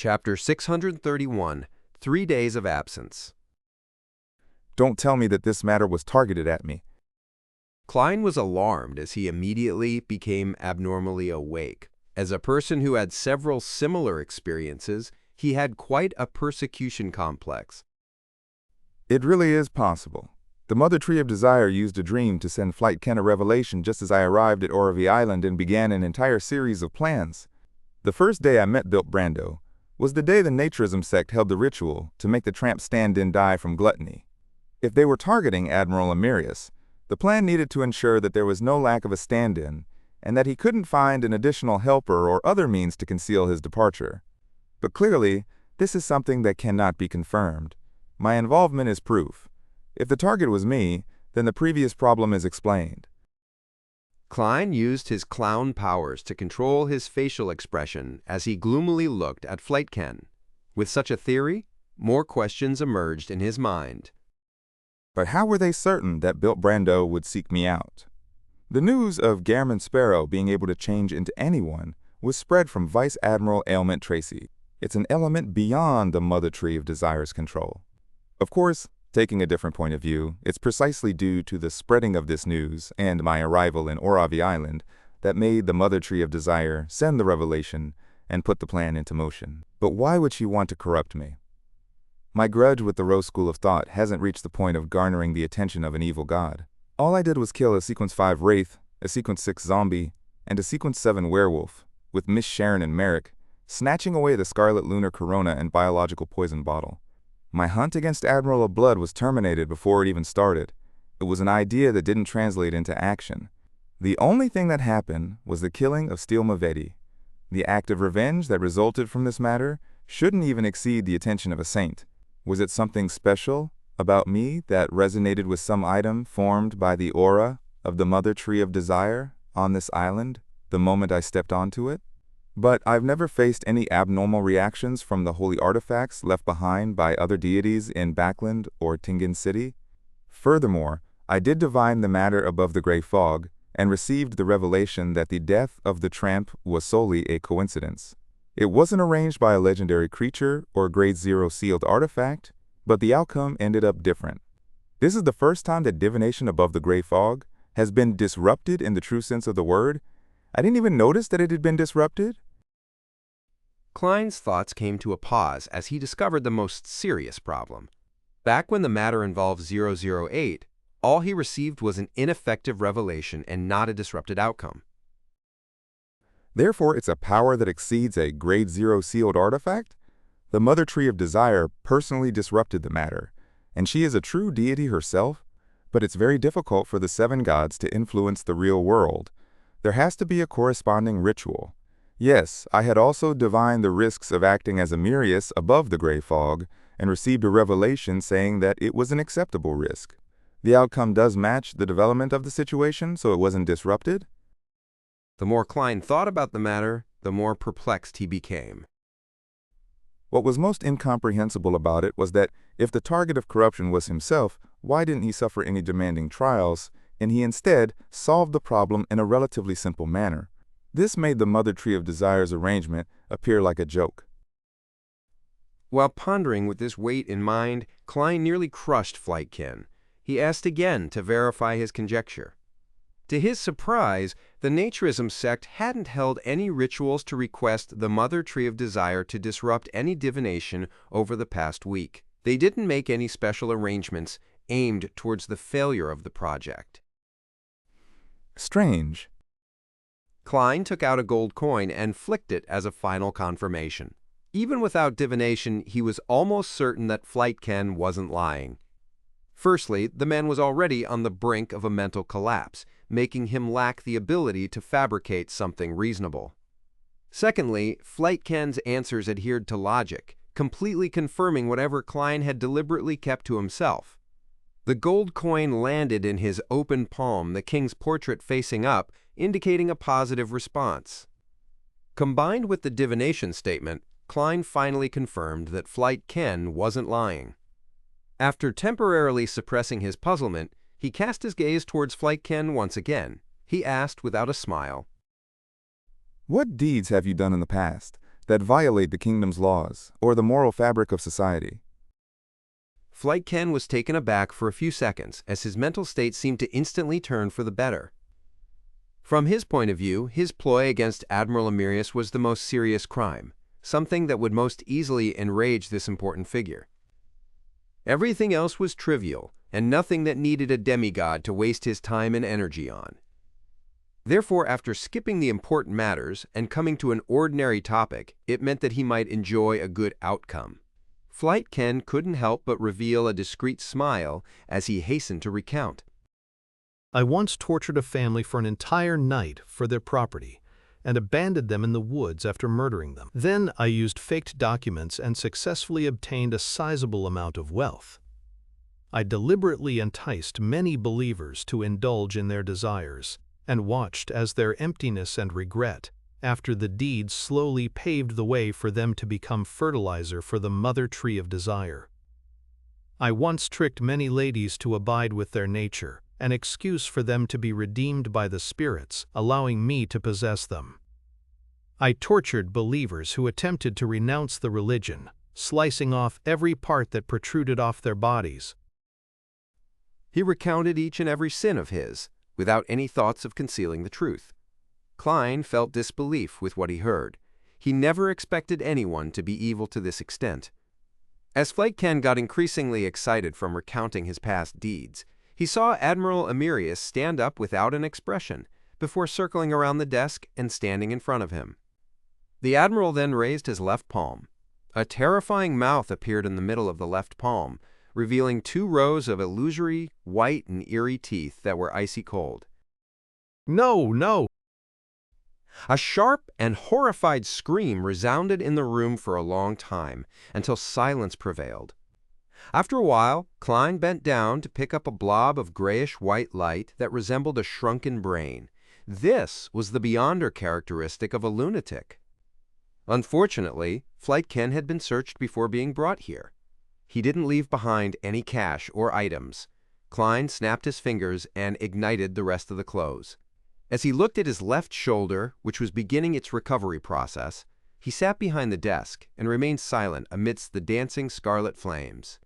Chapter 631, 3 Days of Absence. Don't tell me that this matter was targeted at me. Klein was alarmed as he immediately became abnormally awake. As a person who had several similar experiences, he had quite a persecution complex. It really is possible. The Mother Tree of Desire used a dream to send Flight Ken a revelation just as I arrived at Oravi Island and began an entire series of plans. The first day I met Bilt Brando was the day the Naturism sect held the ritual to make the tramp stand-in die from gluttony. If they were targeting Admiral Amirius, the plan needed to ensure that there was no lack of a stand-in and that he couldn't find an additional helper or other means to conceal his departure. But clearly, this is something that cannot be confirmed. My involvement is proof. If the target was me, then the previous problem is explained. Klein used his clown powers to control his facial expression as he gloomily looked at Flight Ken. With such a theory, more questions emerged in his mind. But how were they certain that Bilt Brando would seek me out? The news of Gairman Sparrow being able to change into anyone was spread from Vice Admiral Ailment Tracy. It's an element beyond the Mother Tree of Desire's control. Of course, taking a different point of view, it's precisely due to the spreading of this news and my arrival in Oravi Island that made the Mother Tree of Desire send the revelation and put the plan into motion. But why would she want to corrupt me? My grudge with the Rose School of Thought hasn't reached the point of garnering the attention of an evil god. All I did was kill a Sequence 5 Wraith, a Sequence 6 Zombie, and a Sequence 7 Werewolf, with Miss Sharon and Merrick, snatching away the Scarlet Lunar Corona and biological poison bottle. My hunt against Admiral of Blood was terminated before it even started. It was an idea that didn't translate into action. The only thing that happened was the killing of Steel Moretti. The act of revenge that resulted from this matter shouldn't even exceed the attention of a saint. Was it something special about me that resonated with some item formed by the aura of the Mother Tree of Desire on this island the moment I stepped onto it? But I've never faced any abnormal reactions from the holy artifacts left behind by other deities in Backland or Tingan City. Furthermore, I did divine the matter above the gray fog and received the revelation that the death of the tramp was solely a coincidence. It wasn't arranged by a legendary creature or grade 0 sealed artifact, but the outcome ended up different. This is the first time that divination above the gray fog has been disrupted in the true sense of the word. I didn't even notice that it had been disrupted. Klein's thoughts came to a pause as he discovered the most serious problem. Back when the matter involved 008, all he received was an ineffective revelation and not a disrupted outcome. Therefore, it's a power that exceeds a grade 0 sealed artifact? The Mother Tree of Desire personally disrupted the matter, and she is a true deity herself, but it's very difficult for the 7 gods to influence the real world. There has to be a corresponding ritual. Yes, I had also divined the risks of acting as Amirius above the gray fog and received a revelation saying that it was an acceptable risk. The outcome does match the development of the situation, so it wasn't disrupted. The more Klein thought about the matter, the more perplexed he became. What was most incomprehensible about it was that if the target of corruption was himself, why didn't he suffer any demanding trials, and he instead solved the problem in a relatively simple manner? This made the Mother Tree of Desire's arrangement appear like a joke. While pondering with this weight in mind, Klein nearly crushed Flight Ken. He asked again to verify his conjecture. To his surprise, the Naturism sect hadn't held any rituals to request the Mother Tree of Desire to disrupt any divination over the past week. They didn't make any special arrangements aimed towards the failure of the project. Strange. Klein took out a gold coin and flicked it as a final confirmation. Even without divination, he was almost certain that Flight Ken wasn't lying. Firstly, the man was already on the brink of a mental collapse, making him lack the ability to fabricate something reasonable. Secondly, Flight Ken's answers adhered to logic, completely confirming whatever Klein had deliberately kept to himself. The gold coin landed in his open palm, the king's portrait facing up, indicating a positive response. Combined with the divination statement, Klein finally confirmed that Flight Ken wasn't lying. After temporarily suppressing his puzzlement, he cast his gaze towards Flight Ken once again. He asked without a smile, What deeds have you done in the past that violate the kingdom's laws or the moral fabric of society. Flight Ken was taken aback for a few seconds as his mental state seemed to instantly turn for the better. From his point of view, his ploy against Admiral Emirius was the most serious crime, something that would most easily enrage this important figure. Everything else was trivial, and nothing that needed a demigod to waste his time and energy on. Therefore, after skipping the important matters and coming to an ordinary topic, it meant that he might enjoy a good outcome. Flight Ken couldn't help but reveal a discreet smile as he hastened to recount. I once tortured a family for an entire night for their property and abandoned them in the woods after murdering them. Then I used faked documents and successfully obtained a sizable amount of wealth. I deliberately enticed many believers to indulge in their desires and watched as their emptiness and regret after the deed slowly paved the way for them to become fertilizer for the mother tree of desire. I once tricked many ladies to abide with their nature, an excuse for them to be redeemed by the spirits, allowing me to possess them. I tortured believers who attempted to renounce the religion, slicing off every part that protruded off their bodies. He recounted each and every sin of his, without any thoughts of concealing the truth. Klein felt disbelief with what he heard. He never expected anyone to be evil to this extent. As Flight Ken got increasingly excited from recounting his past deeds, he saw Admiral Emirius stand up without an expression, before circling around the desk and standing in front of him. The Admiral then raised his left palm. A terrifying mouth appeared in the middle of the left palm, revealing 2 rows of illusory, white and eerie teeth that were icy cold. No, no! A sharp and horrified scream resounded in the room for a long time, until silence prevailed. After a while, Klein bent down to pick up a blob of grayish-white light that resembled a shrunken brain. This was the beyonder characteristic of a lunatic. Unfortunately, Flight Ken had been searched before being brought here. He didn't leave behind any cash or items. Klein snapped his fingers and ignited the rest of the clothes. As he looked at his left shoulder, which was beginning its recovery process, he sat behind the desk and remained silent amidst the dancing scarlet flames.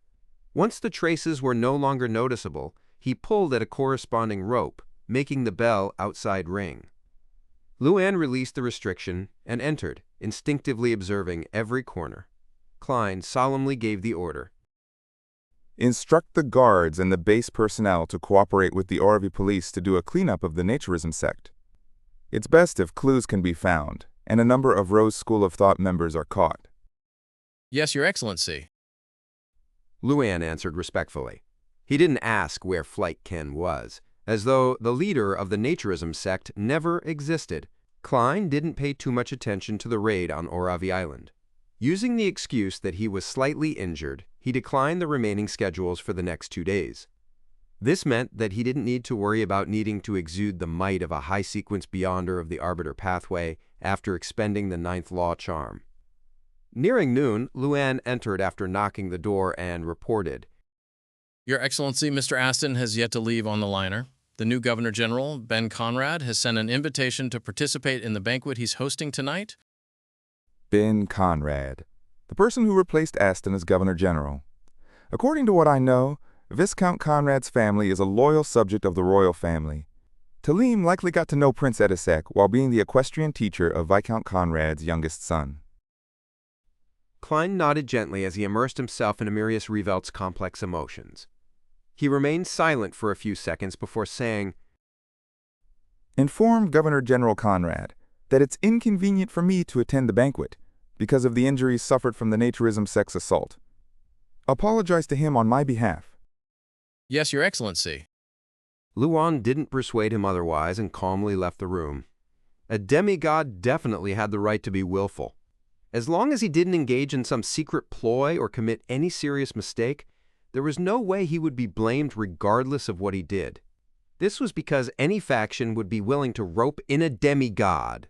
Once the traces were no longer noticeable, he pulled at a corresponding rope, making the bell outside ring. Luann released the restriction and entered, instinctively observing every corner. Klein solemnly gave the order. Instruct the guards and the base personnel to cooperate with the Oravi police to do a cleanup of the naturism sect. It's best if clues can be found, and a number of Rose School of Thought members are caught. Yes, Your Excellency. Luann answered respectfully. He didn't ask where Flight Ken was, as though the leader of the naturism sect never existed. Klein didn't pay too much attention to the raid on Oravi Island. Using the excuse that he was slightly injured, he declined the remaining schedules for the next 2 days. This meant that he didn't need to worry about needing to exude the might of a high-sequence beyonder of the Arbiter pathway after expending the 9th law charm. Nearing noon, Luann entered after knocking the door and reported, Your Excellency, Mr. Aston has yet to leave on the liner. The new Governor General, Ben Conrad, has sent an invitation to participate in the banquet he's hosting tonight. Ben Conrad, the person who replaced Aston as Governor General. According to what I know, Viscount Conrad's family is a loyal subject of the royal family. Talim likely got to know Prince Edisek while being the equestrian teacher of Viscount Conrad's youngest son. Klein nodded gently as he immersed himself in Emirius Revelt's complex emotions. He remained silent for a few seconds before saying, Inform Governor General Conrad that it's inconvenient for me to attend the banquet because of the injuries suffered from the naturism sex assault. Apologize to him on my behalf. Yes, Your Excellency. Luann didn't persuade him otherwise and calmly left the room. A demigod definitely had the right to be willful. As long as he didn't engage in some secret ploy or commit any serious mistake, there was no way he would be blamed regardless of what he did. This was because any faction would be willing to rope in a demigod.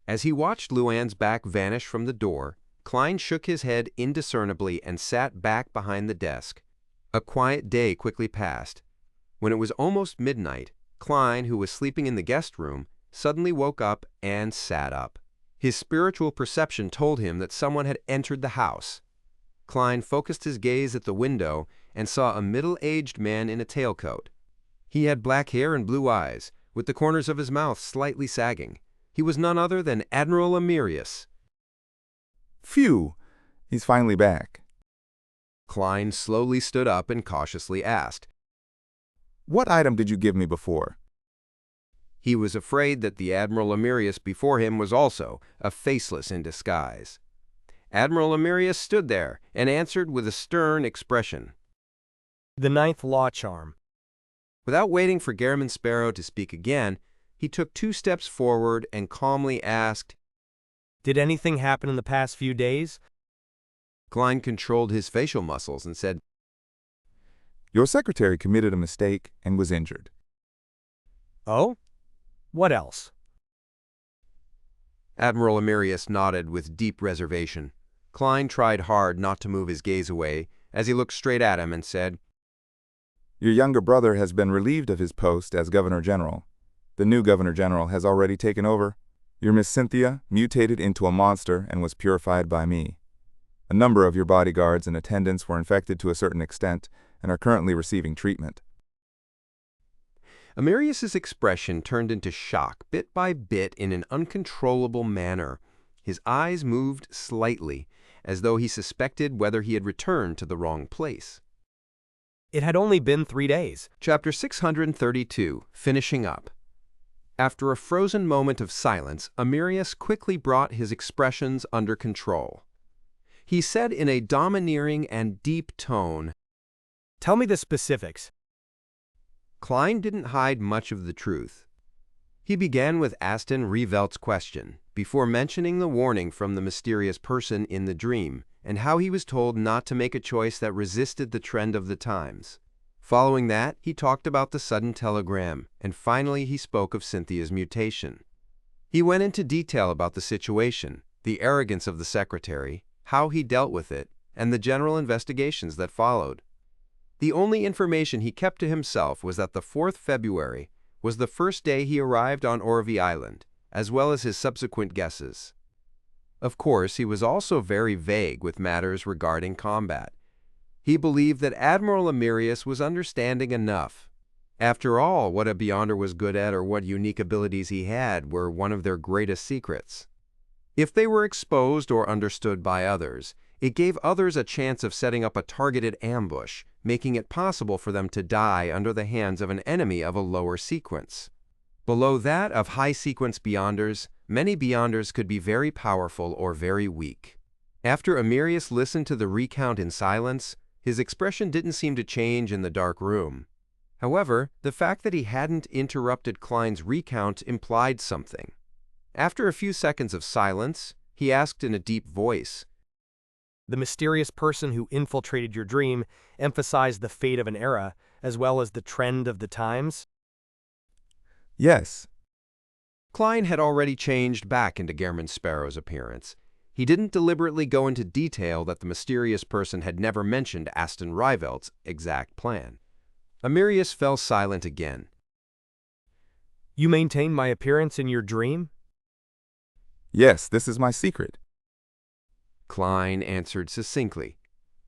As he watched Luann's back vanish from the door, Klein shook his head indiscernibly and sat back behind the desk. A quiet day quickly passed. When it was almost midnight, Klein, who was sleeping in the guest room, suddenly woke up and sat up. His spiritual perception told him that someone had entered the house. Klein focused his gaze at the window and saw a middle-aged man in a tailcoat. He had black hair and blue eyes, with the corners of his mouth slightly sagging. He was none other than Admiral Amirius. Phew, he's finally back. Klein slowly stood up and cautiously asked, What item did you give me before? He was afraid that the Admiral Amirius before him was also a faceless in disguise. Admiral Amirius stood there and answered with a stern expression. The 9th law charm. Without waiting for Garamond Sparrow to speak again, he took 2 steps forward and calmly asked, Did anything happen in the past few days? Klein controlled his facial muscles and said, Your secretary committed a mistake and was injured. Oh? What else? Admiral Amirius nodded with deep reservation. Klein tried hard not to move his gaze away as he looked straight at him and said, Your younger brother has been relieved of his post as Governor General. The new Governor General has already taken over. Your Miss Cynthia mutated into a monster and was purified by me. A number of your bodyguards and attendants were infected to a certain extent and are currently receiving treatment. Amirius's expression turned into shock bit by bit in an uncontrollable manner. His eyes moved slightly, as though he suspected whether he had returned to the wrong place. It had only been 3 days. Chapter 632, Finishing Up. After a frozen moment of silence, Amirius quickly brought his expressions under control. He said in a domineering and deep tone, Tell me the specifics. Klein didn't hide much of the truth. He began with Aston Revelt's question, before mentioning the warning from the mysterious person in the dream, and how he was told not to make a choice that resisted the trend of the times. Following that, he talked about the sudden telegram, and finally he spoke of Cynthia's mutation. He went into detail about the situation, the arrogance of the secretary, how he dealt with it, and the general investigations that followed. The only information he kept to himself was that the 4th February was the first day he arrived on Orvie Island, as well as his subsequent guesses. Of course, he was also very vague with matters regarding combat. He believed that Admiral Amirius was understanding enough. After all, what a Beyonder was good at or what unique abilities he had were one of their greatest secrets. If they were exposed or understood by others, it gave others a chance of setting up a targeted ambush, making it possible for them to die under the hands of an enemy of a lower sequence. Below that of high-sequence Beyonders, many Beyonders could be very powerful or very weak. After Amirius listened to the recount in silence, his expression didn't seem to change in the dark room. However, the fact that he hadn't interrupted Klein's recount implied something. After a few seconds of silence, he asked in a deep voice, The mysterious person who infiltrated your dream emphasized the fate of an era, as well as the trend of the times? Yes. Klein had already changed back into Garamond Sparrow's appearance. He didn't deliberately go into detail that the mysterious person had never mentioned Aston Revelt's exact plan. Amirius fell silent again. You maintained my appearance in your dream? Yes, this is my secret. Klein answered succinctly.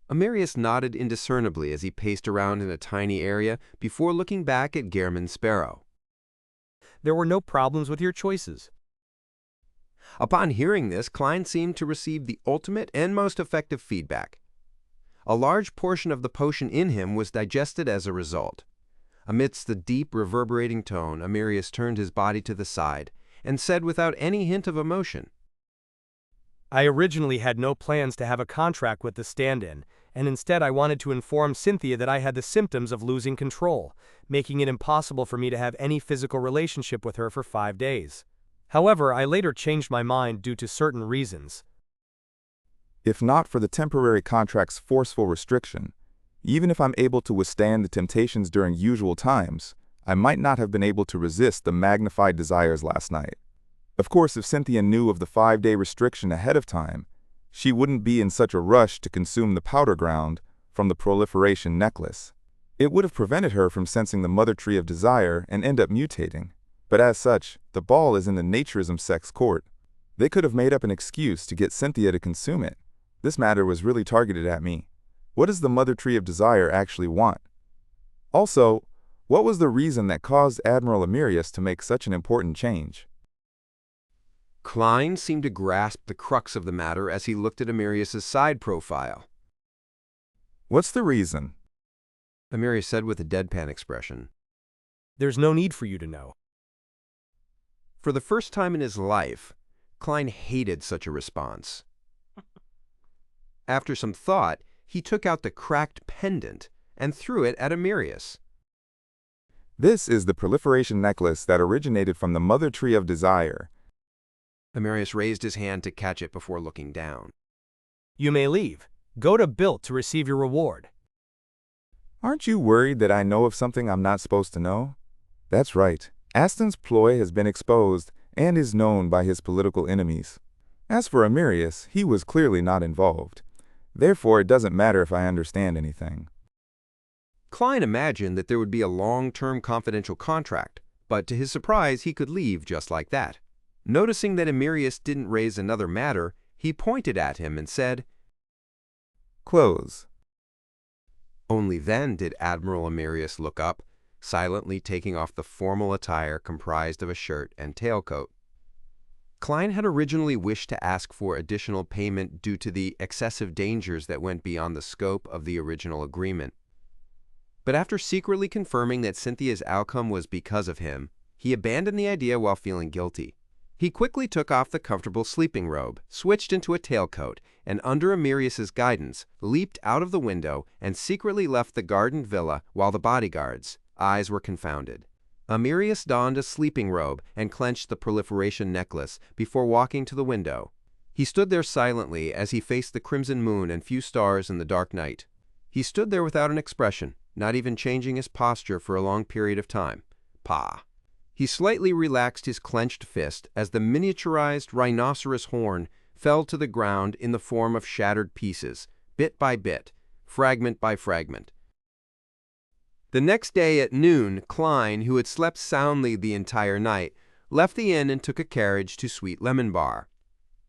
Amirius nodded indiscernibly as he paced around in a tiny area before looking back at Garamond Sparrow. There were no problems with your choices. Upon hearing this, Klein seemed to receive the ultimate and most effective feedback. A large portion of the potion in him was digested as a result. Amidst the deep, reverberating tone, Amirius turned his body to the side and said without any hint of emotion, I originally had no plans to have a contract with the stand-in, and instead I wanted to inform Cynthia that I had the symptoms of losing control, making it impossible for me to have any physical relationship with her for 5 days. However, I later changed my mind due to certain reasons. If not for the temporary contract's forceful restriction, even if I'm able to withstand the temptations during usual times, I might not have been able to resist the magnified desires last night. Of course, if Cynthia knew of the 5-day restriction ahead of time, she wouldn't be in such a rush to consume the powder ground from the proliferation necklace. It would have prevented her from sensing the mother tree of desire and end up mutating. But as such, the ball is in the naturism sex court. They could have made up an excuse to get Cynthia to consume it. This matter was really targeted at me. What does the Mother Tree of Desire actually want? Also, what was the reason that caused Admiral Amirius to make such an important change? Klein seemed to grasp the crux of the matter as he looked at Amirius's side profile. What's the reason? Amirius said with a deadpan expression. There's no need for you to know. For the first time in his life, Klein hated such a response. After some thought, he took out the cracked pendant and threw it at Amirius. This is the proliferation necklace that originated from the Mother Tree of Desire. Amirius raised his hand to catch it before looking down. You may leave. Go to Built to receive your reward. Aren't you worried that I know of something I'm not supposed to know? That's right. Aston's ploy has been exposed and is known by his political enemies. As for Amirius, he was clearly not involved. Therefore, it doesn't matter if I understand anything. Klein imagined that there would be a long-term confidential contract, but to his surprise, he could leave just like that. Noticing that Amirius didn't raise another matter, he pointed at him and said, Close. Only then did Admiral Amirius look up, silently taking off the formal attire comprised of a shirt and tailcoat. Klein had originally wished to ask for additional payment due to the excessive dangers that went beyond the scope of the original agreement. But after secretly confirming that Cynthia's outcome was because of him, he abandoned the idea while feeling guilty. He quickly took off the comfortable sleeping robe, switched into a tailcoat, and under Amirius's guidance, leaped out of the window and secretly left the garden villa while the bodyguards' eyes were confounded. Amirius donned a sleeping robe and clenched the proliferation necklace before walking to the window. He stood there silently as he faced the crimson moon and few stars in the dark night. He stood there without an expression, not even changing his posture for a long period of time. Pah! He slightly relaxed his clenched fist as the miniaturized rhinoceros horn fell to the ground in the form of shattered pieces, bit by bit, fragment by fragment. The next day at noon, Klein, who had slept soundly the entire night, left the inn and took a carriage to Sweet Lemon Bar.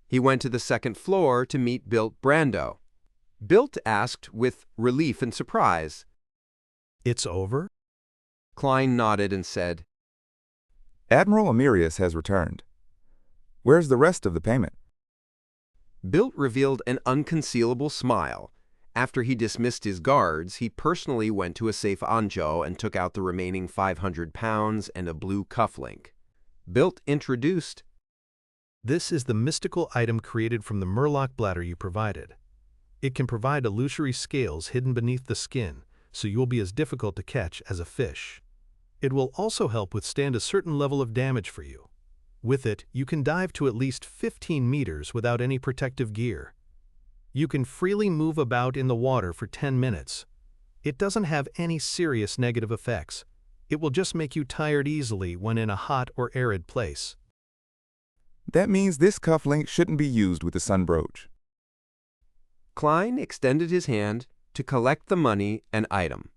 He went to the second floor to meet Bilt Brando. Bilt asked with relief and surprise. It's over? Klein nodded and said, Admiral Amirius has returned. Where's the rest of the payment? Bilt revealed an unconcealable smile. After he dismissed his guards, he personally went to a safe anjo and took out the remaining £500 and a blue cufflink. Bilt introduced, This is the mystical item created from the murloc bladder you provided. It can provide illusory scales hidden beneath the skin, so you will be as difficult to catch as a fish. It will also help withstand a certain level of damage for you. With it, you can dive to at least 15 meters without any protective gear. You can freely move about in the water for 10 minutes. It doesn't have any serious negative effects. It will just make you tired easily when in a hot or arid place. That means this cufflink shouldn't be used with the sun brooch. Klein extended his hand to collect the money and item.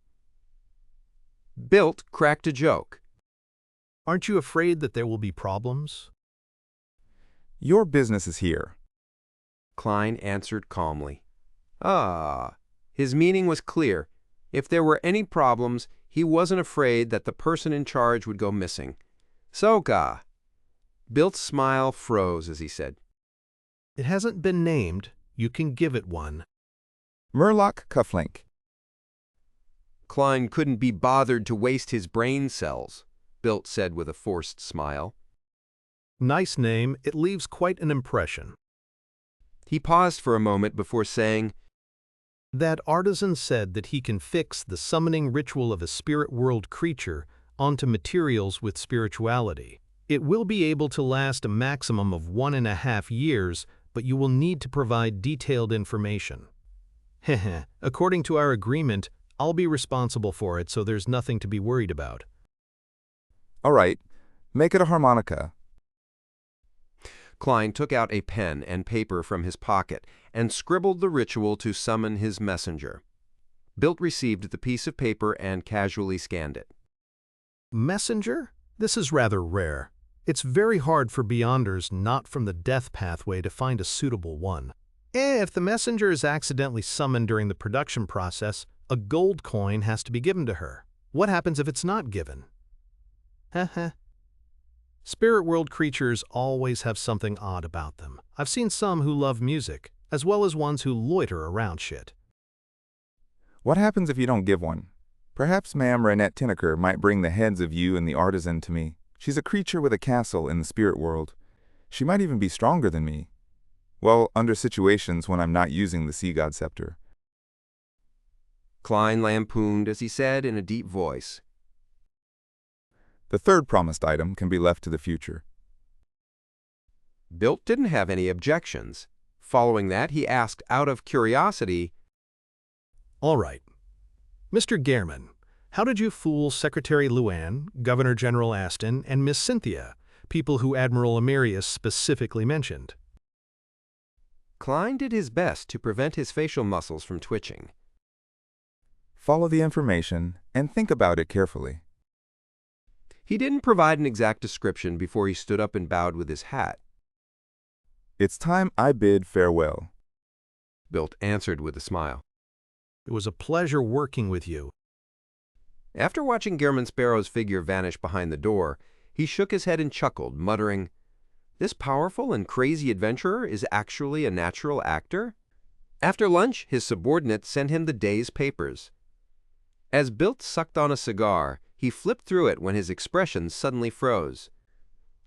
Bilt cracked a joke. Aren't you afraid that there will be problems? Your business is here. Klein answered calmly. His meaning was clear. If there were any problems, he wasn't afraid that the person in charge would go missing. Soka! Bilt's smile froze as he said, It hasn't been named. You can give it one. Murloc cufflink. Klein couldn't be bothered to waste his brain cells, Bilt said with a forced smile. Nice name. It leaves quite an impression. He paused for a moment before saying, That artisan said that he can fix the summoning ritual of a spirit world creature onto materials with spirituality. It will be able to last a maximum of 1.5 years, but you will need to provide detailed information. Heh. According to our agreement, I'll be responsible for it, so there's nothing to be worried about. All right, make it a harmonica. Klein took out a pen and paper from his pocket and scribbled the ritual to summon his messenger. Bilt received the piece of paper and casually scanned it. Messenger? This is rather rare. It's very hard for beyonders not from the death pathway to find a suitable one. If the messenger is accidentally summoned during the production process, a gold coin has to be given to her. What happens if it's not given? Heh. Spirit world creatures always have something odd about them. I've seen some who love music, as well as ones who loiter around shit. What happens if you don't give one? Perhaps Ma'am Renette Tinnaker might bring the heads of you and the artisan to me. She's a creature with a castle in the spirit world. She might even be stronger than me. Well, under situations when I'm not using the sea god scepter. Klein lampooned as he said in a deep voice. The third promised item can be left to the future. Bilt didn't have any objections. Following that, he asked out of curiosity, All right. Mr. Gehrman, how did you fool Secretary Luan, Governor General Aston, and Miss Cynthia, people who Admiral Amirius specifically mentioned? Klein did his best to prevent his facial muscles from twitching. Follow the information and think about it carefully. He didn't provide an exact description before he stood up and bowed with his hat. It's time I bid farewell. Bilt answered with a smile. It was a pleasure working with you. After watching Gehrman Sparrow's figure vanish behind the door, he shook his head and chuckled, muttering, "This powerful and crazy adventurer is actually a natural actor?" After lunch, his subordinate sent him the day's papers. As Bilt sucked on a cigar, he flipped through it when his expression suddenly froze.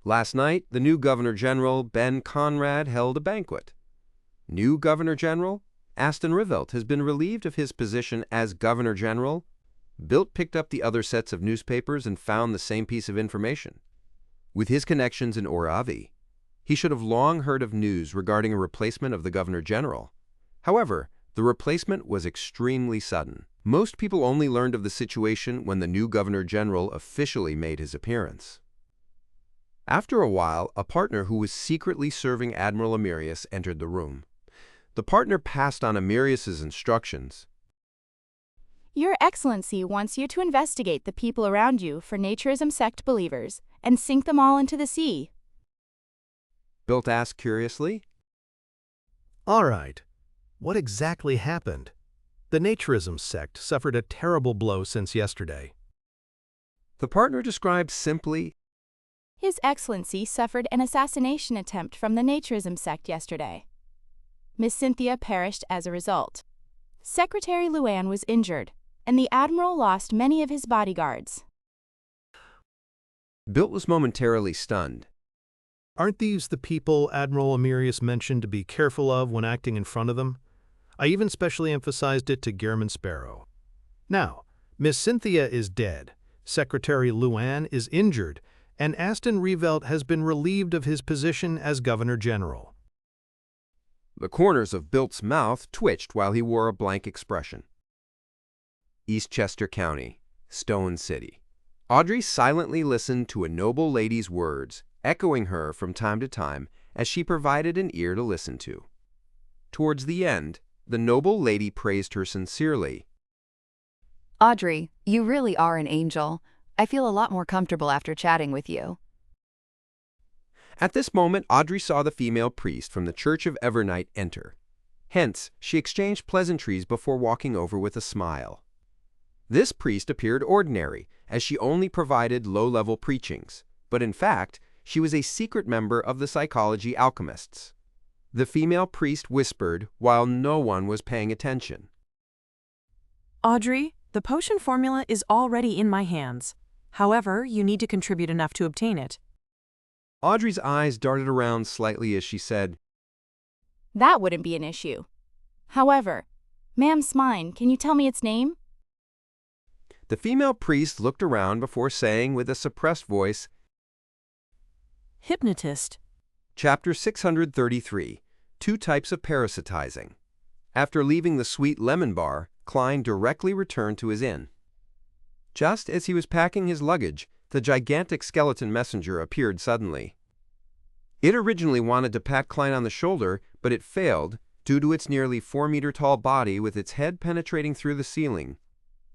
Last night, the new Governor-General, Ben Conrad, held a banquet. New Governor-General? Aston Rivelt has been relieved of his position as Governor-General. Bilt picked up the other sets of newspapers and found the same piece of information. With his connections in Oravi, he should have long heard of news regarding a replacement of the Governor-General. However, the replacement was extremely sudden. Most people only learned of the situation when the new Governor-General officially made his appearance. After a while, a partner who was secretly serving Admiral Amirius entered the room. The partner passed on Amirius's instructions. Your Excellency wants you to investigate the people around you for naturism sect believers and sink them all into the sea. Bilt asked curiously. All right. What exactly happened? The naturism sect suffered a terrible blow since yesterday. The partner described simply, His Excellency suffered an assassination attempt from the naturism sect yesterday. Miss Cynthia perished as a result. Secretary Luan was injured, and the Admiral lost many of his bodyguards. Bilt was momentarily stunned. Aren't these the people Admiral Amirius mentioned to be careful of when acting in front of them? I even specially emphasized it to Gehrman Sparrow. Now, Miss Cynthia is dead, Secretary Luan is injured, and Aston Rivelt has been relieved of his position as Governor-General. The corners of Bilt's mouth twitched while he wore a blank expression. Eastchester County, Stone City. Audrey silently listened to a noble lady's words, echoing her from time to time as she provided an ear to listen to. Towards the end, the noble lady praised her sincerely. Audrey, you really are an angel. I feel a lot more comfortable after chatting with you. At this moment, Audrey saw the female priest from the Church of Evernight enter. Hence, she exchanged pleasantries before walking over with a smile. This priest appeared ordinary, as she only provided low-level preachings, but in fact, she was a secret member of the psychology alchemists. The female priest whispered while no one was paying attention. Audrey, the potion formula is already in my hands. However, you need to contribute enough to obtain it. Audrey's eyes darted around slightly as she said, That wouldn't be an issue. However, Ma'am Smine, can you tell me its name? The female priest looked around before saying with a suppressed voice, Hypnotist. Chapter 633, Two Types of Parasitizing. After leaving the sweet lemon bar, Klein directly returned to his inn. Just as he was packing his luggage, the gigantic skeleton messenger appeared suddenly. It originally wanted to pat Klein on the shoulder, but it failed due to its nearly 4-meter-tall body with its head penetrating through the ceiling.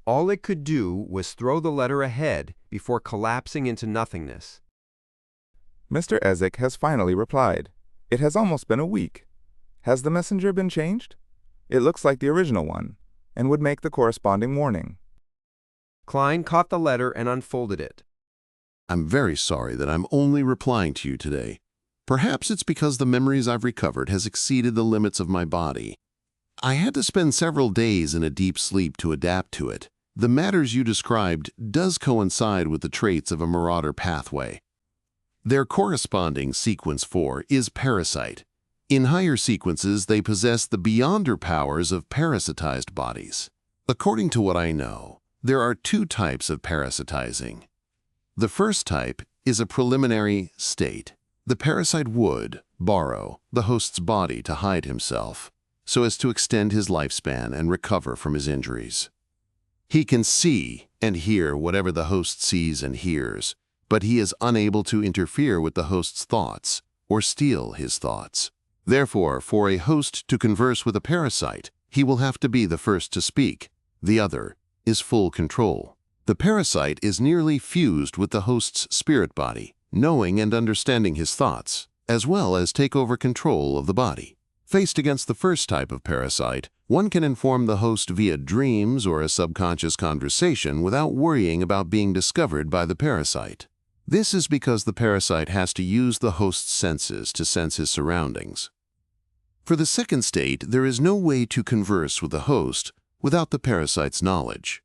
All it could do was throw the letter ahead before collapsing into nothingness. Mr. Ezek has finally replied. It has almost been a week. Has the messenger been changed? It looks like the original one, and would make the corresponding warning. Klein caught the letter and unfolded it. I'm very sorry that I'm only replying to you today. Perhaps it's because the memories I've recovered has exceeded the limits of my body. I had to spend several days in a deep sleep to adapt to it. The matters you described does coincide with the traits of a marauder pathway. Their corresponding sequence 4 is parasite. In higher sequences, they possess the beyonder powers of parasitized bodies. According to what I know, there are 2 types of parasitizing. The first type is a preliminary state. The parasite would borrow the host's body to hide himself, so as to extend his lifespan and recover from his injuries. He can see and hear whatever the host sees and hears, but he is unable to interfere with the host's thoughts or steal his thoughts. Therefore, for a host to converse with a parasite, he will have to be the first to speak. The other is full control. The parasite is nearly fused with the host's spirit body, knowing and understanding his thoughts, as well as take over control of the body. Faced against the first type of parasite, one can inform the host via dreams or a subconscious conversation without worrying about being discovered by the parasite. This is because the parasite has to use the host's senses to sense his surroundings. For the second state, there is no way to converse with the host without the parasite's knowledge.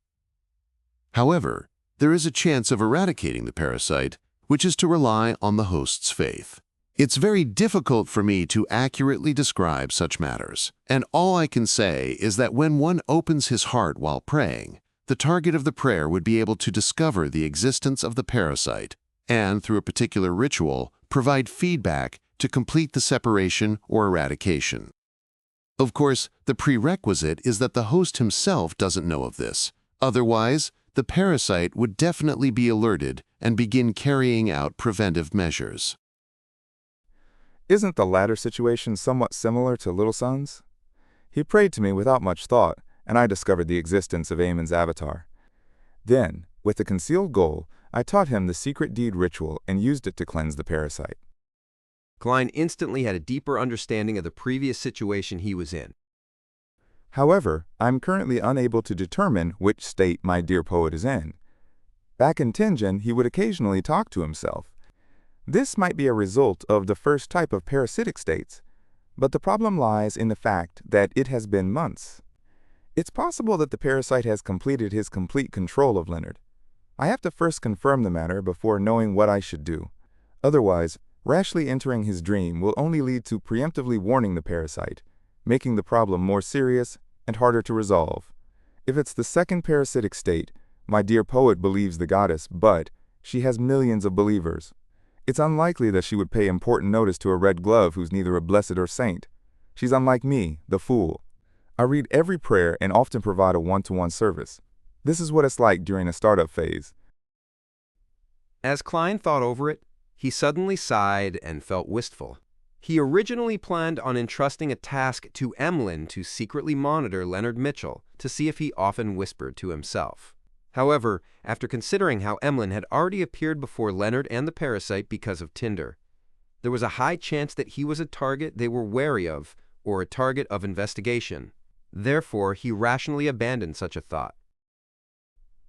However, there is a chance of eradicating the parasite, which is to rely on the host's faith. It's very difficult for me to accurately describe such matters, and all I can say is that when one opens his heart while praying, the target of the prayer would be able to discover the existence of the parasite and, through a particular ritual, provide feedback to complete the separation or eradication. Of course, the prerequisite is that the host himself doesn't know of this. Otherwise, the parasite would definitely be alerted and begin carrying out preventive measures. Isn't the latter situation somewhat similar to Little Son's? He prayed to me without much thought, and I discovered the existence of Amon's avatar. Then, with the concealed goal, I taught him the secret deed ritual and used it to cleanse the parasite. Klein instantly had a deeper understanding of the previous situation he was in. However, I'm currently unable to determine which state my dear poet is in. Back in Tenjin, he would occasionally talk to himself. This might be a result of the first type of parasitic states, but the problem lies in the fact that it has been months. It's possible that the parasite has completed his complete control of Leonard. I have to first confirm the matter before knowing what I should do. Otherwise, rashly entering his dream will only lead to preemptively warning the parasite, making the problem more serious and harder to resolve. If it's the second parasitic state, my dear poet believes the goddess, but she has millions of believers. It's unlikely that she would pay important notice to a red glove who's neither a blessed or saint. She's unlike me, the fool. I read every prayer and often provide a one-to-one service. This is what it's like during a startup phase. As Klein thought over it, he suddenly sighed and felt wistful. He originally planned on entrusting a task to Emlyn to secretly monitor Leonard Mitchell to see if he often whispered to himself. However, after considering how Emlyn had already appeared before Leonard and the parasite because of Tinder, there was a high chance that he was a target they were wary of or a target of investigation. Therefore, he rationally abandoned such a thought.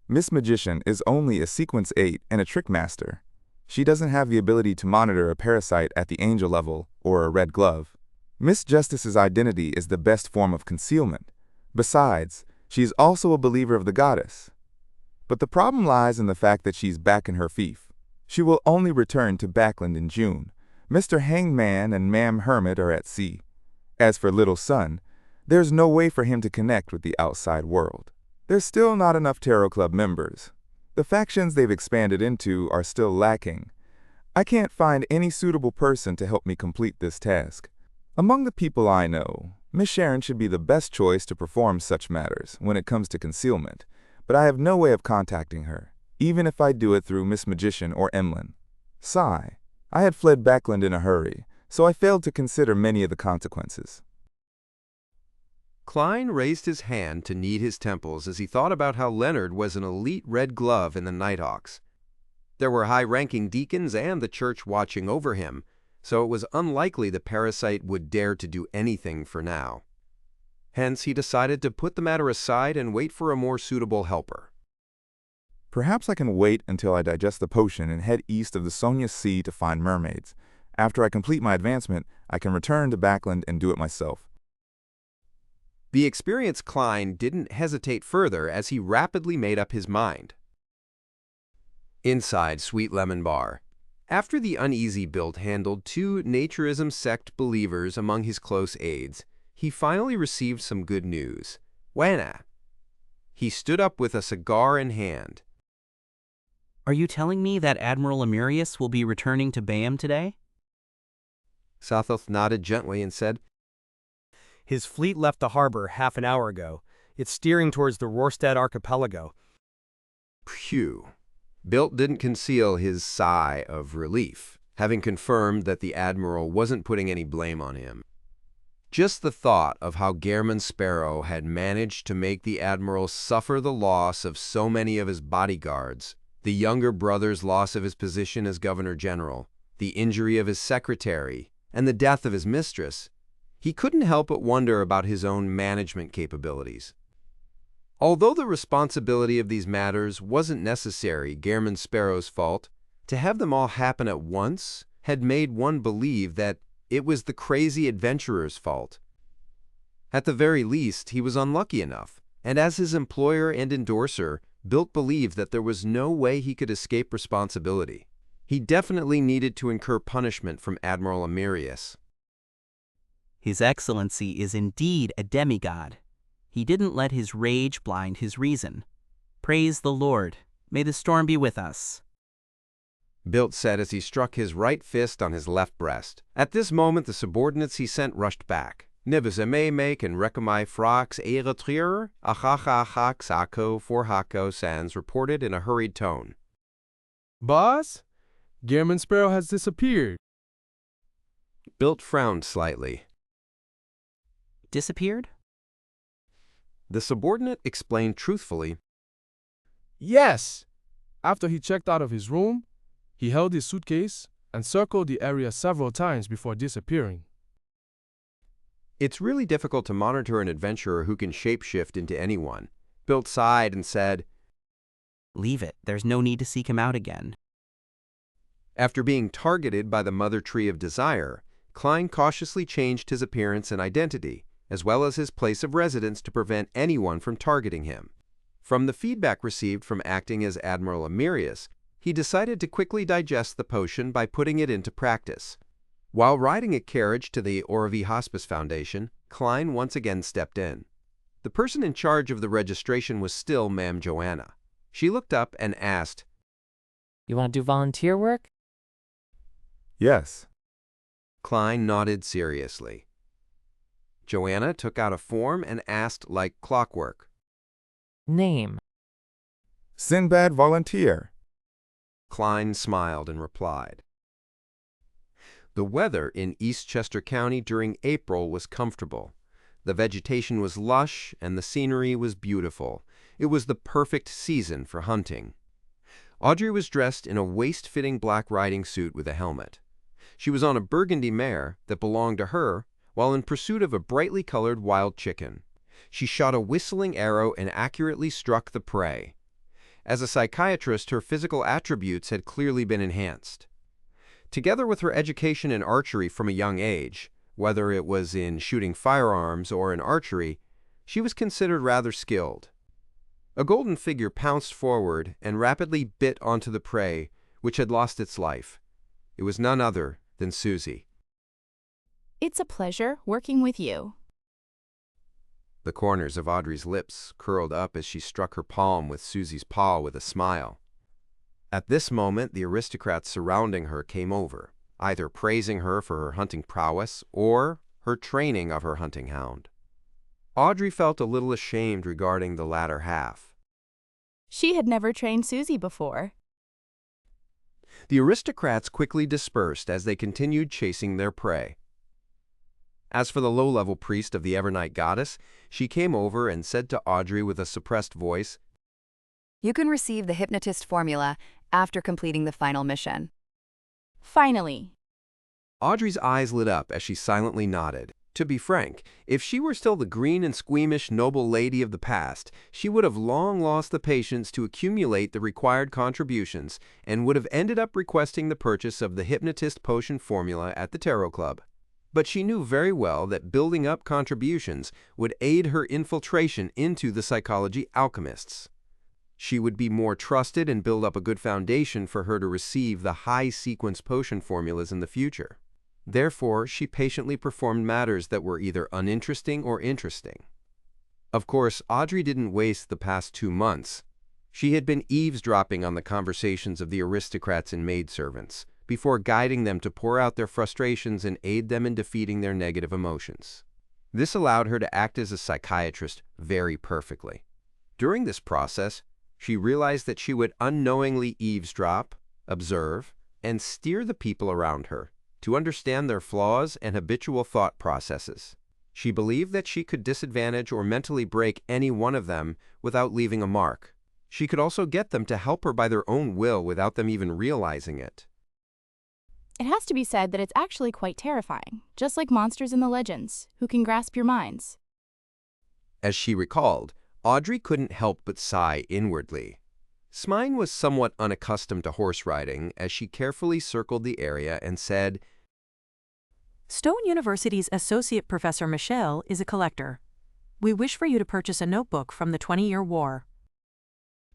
Miss Magician is only a Sequence 8 and a trick master. She doesn't have the ability to monitor a parasite at the angel level or a red glove. Miss Justice's identity is the best form of concealment. Besides, she is also a believer of the goddess. But the problem lies in the fact that she's back in her fief. She will only return to Backland in June. Mr. Hangman and Ma'am Hermit are at sea. As for Little Son, there's no way for him to connect with the outside world. There's still not enough Tarot Club members. The factions they've expanded into are still lacking. I can't find any suitable person to help me complete this task. Among the people I know, Miss Sharon should be the best choice to perform such matters when it comes to concealment, but I have no way of contacting her, even if I do it through Miss Magician or Emlyn. Sigh. I had fled Backland in a hurry, so I failed to consider many of the consequences. Klein raised his hand to knead his temples as he thought about how Leonard was an elite red glove in the Nighthawks. There were high-ranking deacons and the church watching over him, so it was unlikely the parasite would dare to do anything for now. Hence, he decided to put the matter aside and wait for a more suitable helper. Perhaps I can wait until I digest the potion and head east of the Sonia Sea to find mermaids. After I complete my advancement, I can return to Backland and do it myself. The experienced Klein didn't hesitate further as he rapidly made up his mind. Inside Sweet Lemon Bar. After the uneasy Bilt handled 2 naturism sect believers among his close aides, he finally received some good news. Buena. He stood up with a cigar in hand. Are you telling me that Admiral Amirius will be returning to Bayam today? Sathoth nodded gently and said, His fleet left the harbor half an hour ago. It's steering towards the Rorstad archipelago. Phew. Bilt didn't conceal his sigh of relief, having confirmed that the Admiral wasn't putting any blame on him. Just the thought of how Gehrman Sparrow had managed to make the Admiral suffer the loss of so many of his bodyguards, the younger brother's loss of his position as Governor General, the injury of his secretary, and the death of his mistress, he couldn't help but wonder about his own management capabilities. Although the responsibility of these matters wasn't necessarily Gehrman Sparrow's fault, to have them all happen at once had made one believe that it was the crazy adventurer's fault. At the very least, he was unlucky enough, and as his employer and endorser, Bilt believed that there was no way he could escape responsibility. He definitely needed to incur punishment from Admiral Amirius. His Excellency is indeed a demigod. He didn't let his rage blind his reason. Praise the Lord. May the storm be with us. Bilt said as he struck his right fist on his left breast. At this moment, the subordinates he sent rushed back. Nibus make and recomai frax eretrier, achacha sako for hako sans reported in a hurried tone. Boss, Gehrman Sparrow has disappeared. Bilt frowned slightly. Disappeared? The subordinate explained truthfully. Yes! After he checked out of his room, he held his suitcase and circled the area several times before disappearing. It's really difficult to monitor an adventurer who can shapeshift into anyone. Bilt sighed and said, Leave it. There's no need to seek him out again. After being targeted by the Mother Tree of Desire, Klein cautiously changed his appearance and identity, as well as his place of residence to prevent anyone from targeting him. From the feedback received from acting as Admiral Amirius, he decided to quickly digest the potion by putting it into practice. While riding a carriage to the Oravi Hospice Foundation, Klein once again stepped in. The person in charge of the registration was still Ma'am Joanna. She looked up and asked, You want to do volunteer work? Yes. Klein nodded seriously. Joanna took out a form and asked like clockwork. Name. Sinbad Volunteer. Klein smiled and replied. The weather in Eastchester County during April was comfortable. The vegetation was lush and the scenery was beautiful. It was the perfect season for hunting. Audrey was dressed in a waist-fitting black riding suit with a helmet. She was on a burgundy mare that belonged to her while in pursuit of a brightly colored wild chicken. She shot a whistling arrow and accurately struck the prey. As a psychiatrist, her physical attributes had clearly been enhanced. Together with her education in archery from a young age, whether it was in shooting firearms or in archery, she was considered rather skilled. A golden figure pounced forward and rapidly bit onto the prey, which had lost its life. It was none other than Susie. It's a pleasure working with you. The corners of Audrey's lips curled up as she struck her palm with Susie's paw with a smile. At this moment, the aristocrats surrounding her came over, either praising her for her hunting prowess or her training of her hunting hound. Audrey felt a little ashamed regarding the latter half. She had never trained Susie before. The aristocrats quickly dispersed as they continued chasing their prey. As for the low-level priest of the Evernight goddess, she came over and said to Audrey with a suppressed voice, You can receive the hypnotist formula after completing the final mission. Finally. Audrey's eyes lit up as she silently nodded. To be frank, if she were still the green and squeamish noble lady of the past, she would have long lost the patience to accumulate the required contributions and would have ended up requesting the purchase of the hypnotist potion formula at the Tarot Club. But she knew very well that building up contributions would aid her infiltration into the psychology alchemists. She would be more trusted and build up a good foundation for her to receive the high-sequence potion formulas in the future. Therefore, she patiently performed matters that were either uninteresting or interesting. Of course, Audrey didn't waste the past 2 months. She had been eavesdropping on the conversations of the aristocrats and maidservants, before guiding them to pour out their frustrations and aid them in defeating their negative emotions. This allowed her to act as a psychiatrist very perfectly. During this process, she realized that she would unknowingly eavesdrop, observe, and steer the people around her to understand their flaws and habitual thought processes. She believed that she could disadvantage or mentally break any one of them without leaving a mark. She could also get them to help her by their own will without them even realizing it. It has to be said that it's actually quite terrifying, just like monsters in the legends, who can grasp your minds. As she recalled, Audrey couldn't help but sigh inwardly. Smine was somewhat unaccustomed to horse riding as she carefully circled the area and said, Stone University's Associate Professor Michelle is a collector. We wish for you to purchase a notebook from the 20-Year War.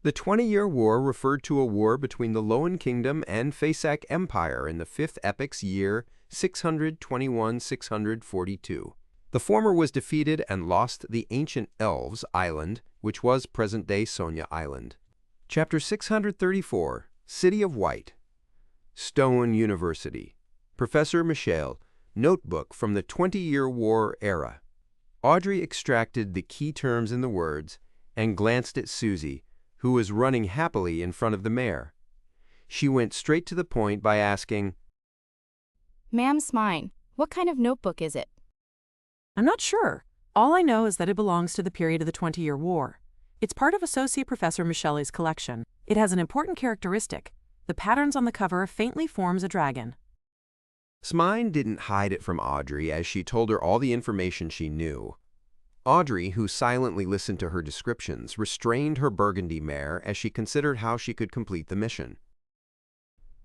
The 20-Year War referred to a war between the Loan Kingdom and Fasak Empire in the 5th Epic's year 621-642. The former was defeated and lost the ancient Elves Island, which was present-day Sonia Island. Chapter 634, City of White. Stone University. Professor Michelle, notebook from the 20-Year War era. Audrey extracted the key terms in the words and glanced at Susie, who was running happily in front of the mare. She went straight to the point by asking, Ma'am Smine, what kind of notebook is it? I'm not sure. All I know is that it belongs to the period of the 20-Year War. It's part of Associate Professor Michelle's collection. It has an important characteristic. The patterns on the cover faintly forms a dragon. Smine didn't hide it from Audrey as she told her all the information she knew. Audrey, who silently listened to her descriptions, restrained her burgundy mare as she considered how she could complete the mission.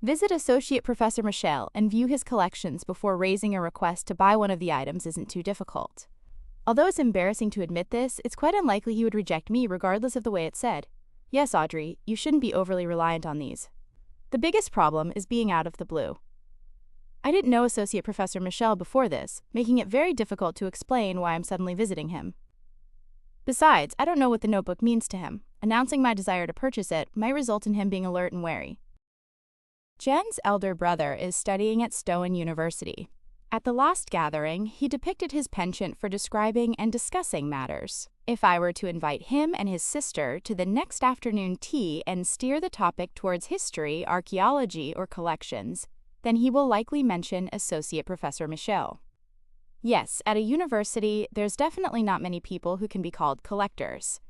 Visit Associate Professor Michelle and view his collections before raising a request to buy one of the items isn't too difficult. Although it's embarrassing to admit this, it's quite unlikely he would reject me regardless of the way it's said. Yes, Audrey, you shouldn't be overly reliant on these. The biggest problem is being out of the blue. I didn't know Associate Professor Michelle before this, making it very difficult to explain why I'm suddenly visiting him. Besides, I don't know what the notebook means to him. Announcing my desire to purchase it might result in him being alert and wary. Jen's elder brother is studying at Stone University. At the last gathering, he depicted his penchant for describing and discussing matters. If I were to invite him and his sister to the next afternoon tea and steer the topic towards history, archaeology, or collections, then he will likely mention Associate Professor Michelle. Yes, at a university, there's definitely not many people who can be called collectors.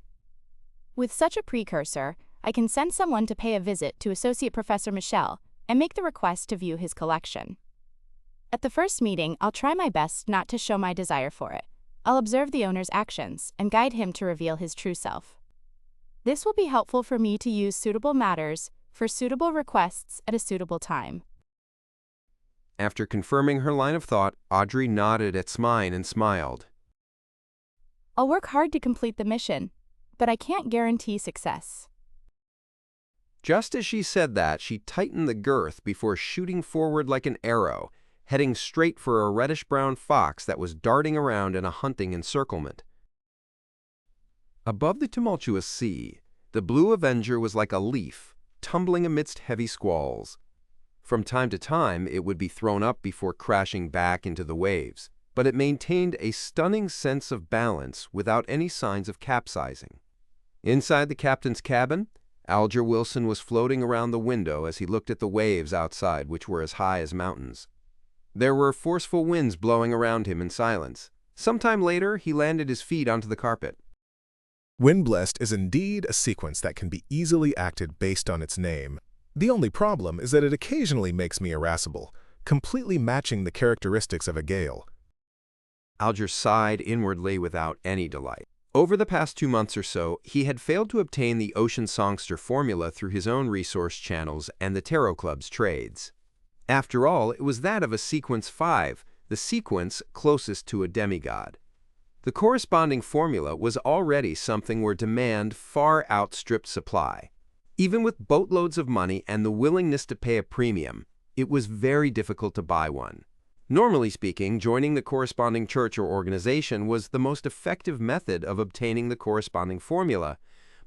With such a precursor, I can send someone to pay a visit to Associate Professor Michelle and make the request to view his collection. At the first meeting, I'll try my best not to show my desire for it. I'll observe the owner's actions and guide him to reveal his true self. This will be helpful for me to use suitable matters for suitable requests at a suitable time. After confirming her line of thought, Audrey nodded at Smine and smiled. I'll work hard to complete the mission, but I can't guarantee success. Just as she said that, she tightened the girth before shooting forward like an arrow, heading straight for a reddish-brown fox that was darting around in a hunting encirclement. Above the tumultuous sea, the Blue Avenger was like a leaf, tumbling amidst heavy squalls. From time to time, it would be thrown up before crashing back into the waves, but it maintained a stunning sense of balance without any signs of capsizing. Inside the captain's cabin, Alger Wilson was floating around the window as he looked at the waves outside, which were as high as mountains. There were forceful winds blowing around him in silence. Sometime later, he landed his feet onto the carpet. Windblessed is indeed a sequence that can be easily acted based on its name. The only problem is that it occasionally makes me irascible, completely matching the characteristics of a gale. Alger sighed inwardly without any delight. Over the past 2 months or so, he had failed to obtain the Ocean Songster formula through his own resource channels and the Tarot Club's trades. After all, it was that of a sequence 5, the sequence closest to a demigod. The corresponding formula was already something where demand far outstripped supply. Even with boatloads of money and the willingness to pay a premium, it was very difficult to buy one. Normally speaking, joining the corresponding church or organization was the most effective method of obtaining the corresponding formula,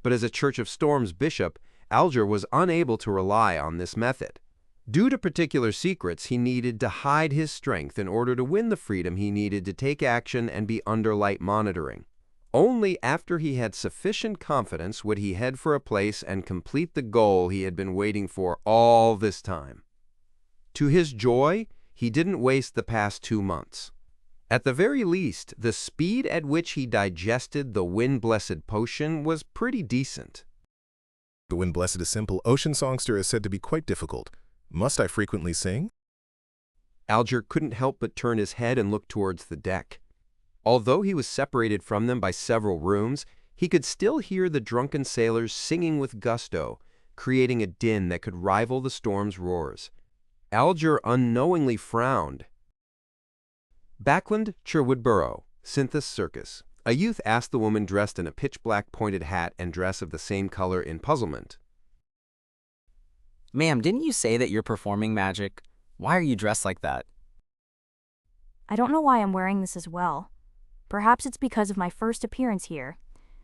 but as a Church of Storms bishop, Alger was unable to rely on this method. Due to particular secrets, he needed to hide his strength in order to win the freedom he needed to take action and be under light monitoring. Only after he had sufficient confidence would he head for a place and complete the goal he had been waiting for all this time. To his joy, he didn't waste the past 2 months. At the very least, the speed at which he digested the wind-blessed potion was pretty decent. The Wind Blessed is simple. Ocean Songster is said to be quite difficult. Must I frequently sing? Alger couldn't help but turn his head and look towards the deck. Although he was separated from them by several rooms, he could still hear the drunken sailors singing with gusto, creating a din that could rival the storm's roars. Alger unknowingly frowned. Backland, Sherwoodborough, Synthus Circus. A youth asked the woman dressed in a pitch-black pointed hat and dress of the same color in puzzlement. Ma'am, didn't you say that you're performing magic? Why are you dressed like that? I don't know why I'm wearing this as well. Perhaps it's because of my first appearance here.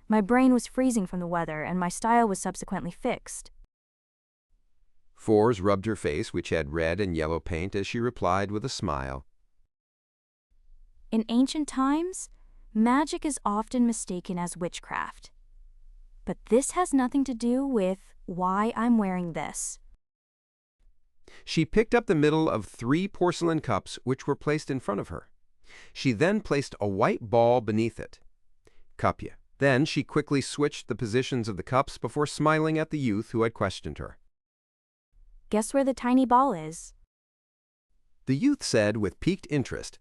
My brain was freezing from the weather, and my style was subsequently fixed. Fours rubbed her face, which had red and yellow paint, as she replied with a smile. In ancient times, magic is often mistaken as witchcraft. But this has nothing to do with why I'm wearing this. She picked up the middle of 3 porcelain cups which were placed in front of her. She then placed a white ball beneath it. Cupia. Then she quickly switched the positions of the cups before smiling at the youth who had questioned her. Guess where the tiny ball is? The youth said with piqued interest,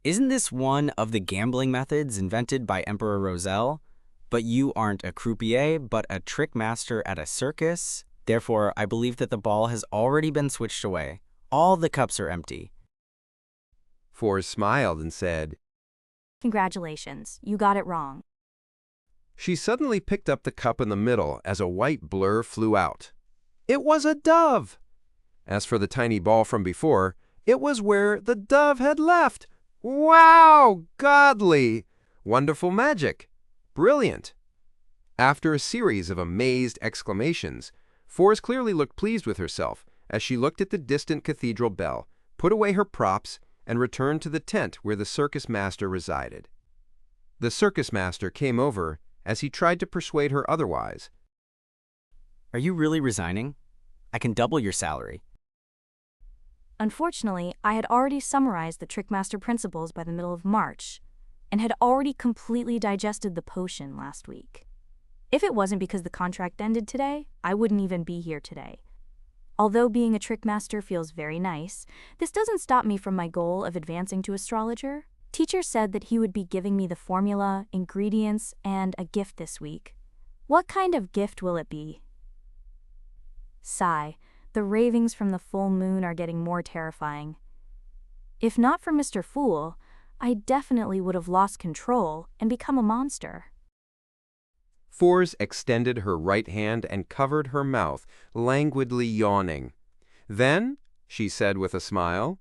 Isn't this one of the gambling methods invented by Emperor Roselle? But you aren't a croupier, but a trick master at a circus. Therefore, I believe that the ball has already been switched away. All the cups are empty. Fours smiled and said, Congratulations, you got it wrong. She suddenly picked up the cup in the middle as a white blur flew out. It was a dove! As for the tiny ball from before, it was where the dove had left. Wow! Godly! Wonderful magic! Brilliant! After a series of amazed exclamations, Fours clearly looked pleased with herself as she looked at the distant cathedral bell, put away her props, and returned to the tent where the circus master resided. The circus master came over as he tried to persuade her otherwise. Are you really resigning? I can double your salary. Unfortunately, I had already summarized the Trickmaster principles by the middle of March, and had already completely digested the potion last week. If it wasn't because the contract ended today, I wouldn't even be here today. Although being a Trickmaster feels very nice, this doesn't stop me from my goal of advancing to astrologer. Teacher said that he would be giving me the formula, ingredients, and a gift this week. What kind of gift will it be? Sigh, the ravings from the full moon are getting more terrifying. If not for Mr. Fool, I definitely would have lost control and become a monster. Fours extended her right hand and covered her mouth, languidly yawning. Then, she said with a smile,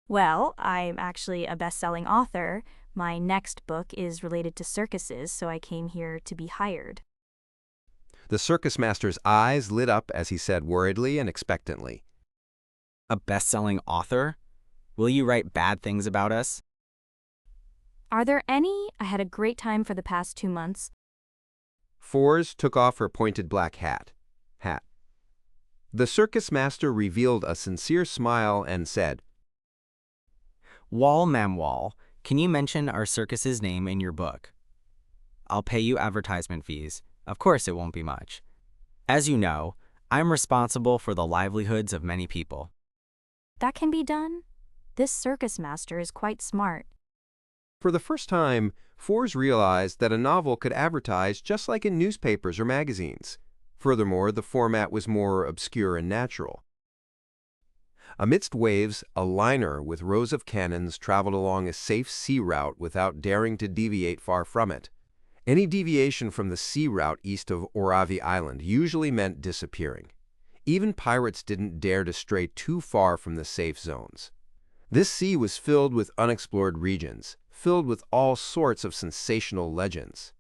Well, I'm actually a best-selling author. My next book is related to circuses, so I came here to be hired. The circus master's eyes lit up as he said worriedly and expectantly, A best-selling author? Will you write bad things about us? Are there any? I had a great time for the past 2 months. Fours took off her pointed black hat. The circus master revealed a sincere smile and said, Wall Mamwall, can you mention our circus's name in your book? I'll pay you advertisement fees. Of course it won't be much. As you know, I'm responsible for the livelihoods of many people. That can be done? This circus master is quite smart. For the first time, Forbes realized that a novel could advertise just like in newspapers or magazines. Furthermore, the format was more obscure and natural. Amidst waves, a liner with rows of cannons traveled along a safe sea route without daring to deviate far from it. Any deviation from the sea route east of Oravi Island usually meant disappearing. Even pirates didn't dare to stray too far from the safe zones. This sea was filled with unexplored regions, filled with all sorts of sensational legends.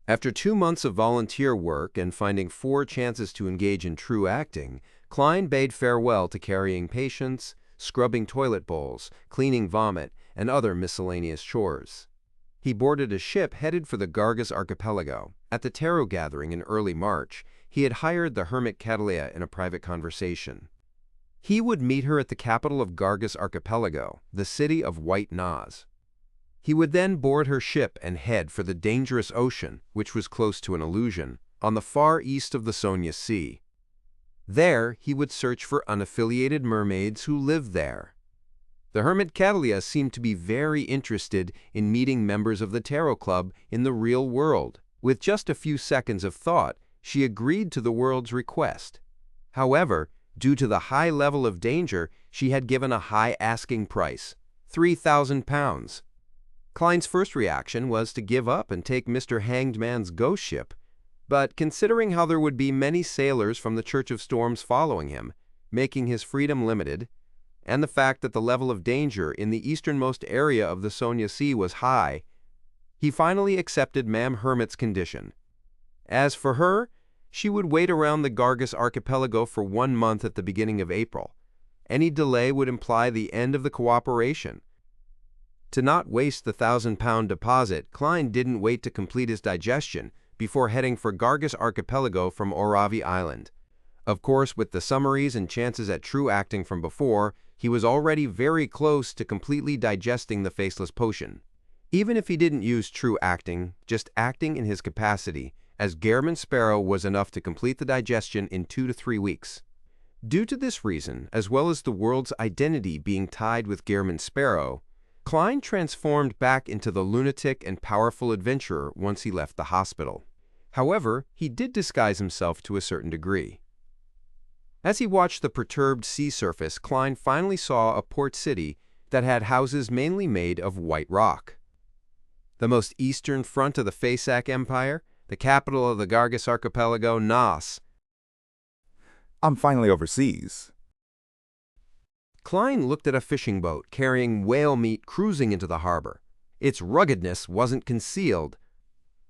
After 2 months of volunteer work and finding 4 chances to engage in true acting, Klein bade farewell to carrying patients, scrubbing toilet bowls, cleaning vomit, and other miscellaneous chores. He boarded a ship headed for the Gargas archipelago. At the tarot gathering in early March, he had hired the hermit Catalea in a private conversation. He would meet her at the capital of Gargas archipelago, the city of White Naz. He would then board her ship and head for the dangerous ocean, which was close to an illusion, on the far east of the Sonia Sea. There, he would search for unaffiliated mermaids who lived there. The hermit Catalea seemed to be very interested in meeting members of the tarot club in the real world. With just a few seconds of thought, she agreed to the world's request. However, due to the high level of danger, she had given a high asking price, £3,000. Klein's first reaction was to give up and take Mr. Hanged Man's ghost ship, but considering how there would be many sailors from the Church of Storms following him, making his freedom limited, and the fact that the level of danger in the easternmost area of the Sonia Sea was high, he finally accepted Ma'am Hermit's condition. As for her, she would wait around the Gargas archipelago for 1 month at the beginning of April. Any delay would imply the end of the cooperation. To not waste the £1,000 deposit, Klein didn't wait to complete his digestion before heading for Gargas archipelago from Oravi Island. Of course, with the summaries and chances at true acting from before, he was already very close to completely digesting the faceless potion. Even if he didn't use true acting, just acting in his capacity as Gehrman Sparrow was enough to complete the digestion in 2 to 3 weeks. Due to this reason, as well as the world's identity being tied with Gehrman Sparrow, Klein transformed back into the lunatic and powerful adventurer once he left the hospital. However, he did disguise himself to a certain degree. As he watched the perturbed sea surface, Klein finally saw a port city that had houses mainly made of white rock. The most eastern front of the Fasak Empire, the capital of the Gargas archipelago, Nas. I'm finally overseas. Klein looked at a fishing boat carrying whale meat cruising into the harbor. Its ruggedness wasn't concealed.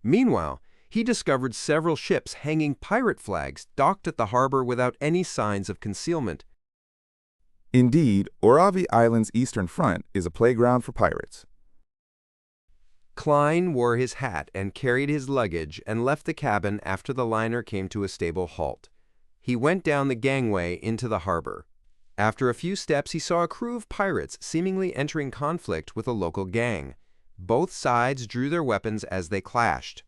Meanwhile, he discovered several ships hanging pirate flags docked at the harbor without any signs of concealment. Indeed, Oravi Island's eastern front is a playground for pirates. Klein wore his hat and carried his luggage and left the cabin after the liner came to a stable halt. He went down the gangway into the harbor. After a few steps, he saw a crew of pirates seemingly entering conflict with a local gang. Both sides drew their weapons as they clashed.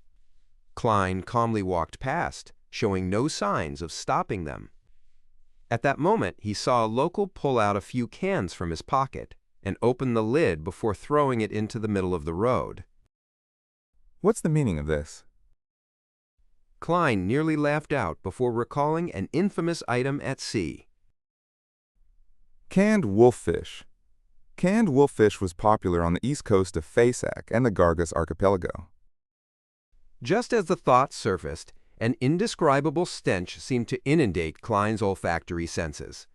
Klein calmly walked past, showing no signs of stopping them. At that moment, he saw a local pull out a few cans from his pocket and open the lid before throwing it into the middle of the road. What's the meaning of this? Klein nearly laughed out before recalling an infamous item at sea. Canned wolffish. Canned wolffish was popular on the east coast of Fasak and the Gargas archipelago. Just as the thought surfaced, an indescribable stench seemed to inundate Klein's olfactory senses.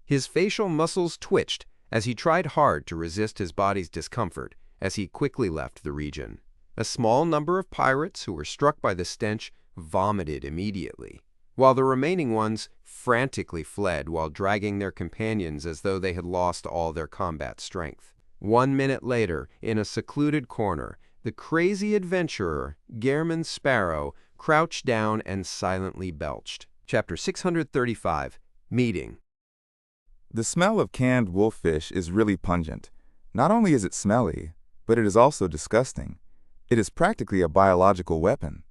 His facial muscles twitched as he tried hard to resist his body's discomfort as he quickly left the region. A small number of pirates who were struck by the stench vomited immediately, while the remaining ones frantically fled while dragging their companions as though they had lost all their combat strength. 1 minute later, in a secluded corner, the crazy adventurer, Gehrman Sparrow, crouched down and silently belched. Chapter 635, Meeting. The smell of canned wolffish is really pungent. Not only is it smelly, but it is also disgusting. It is practically a biological weapon.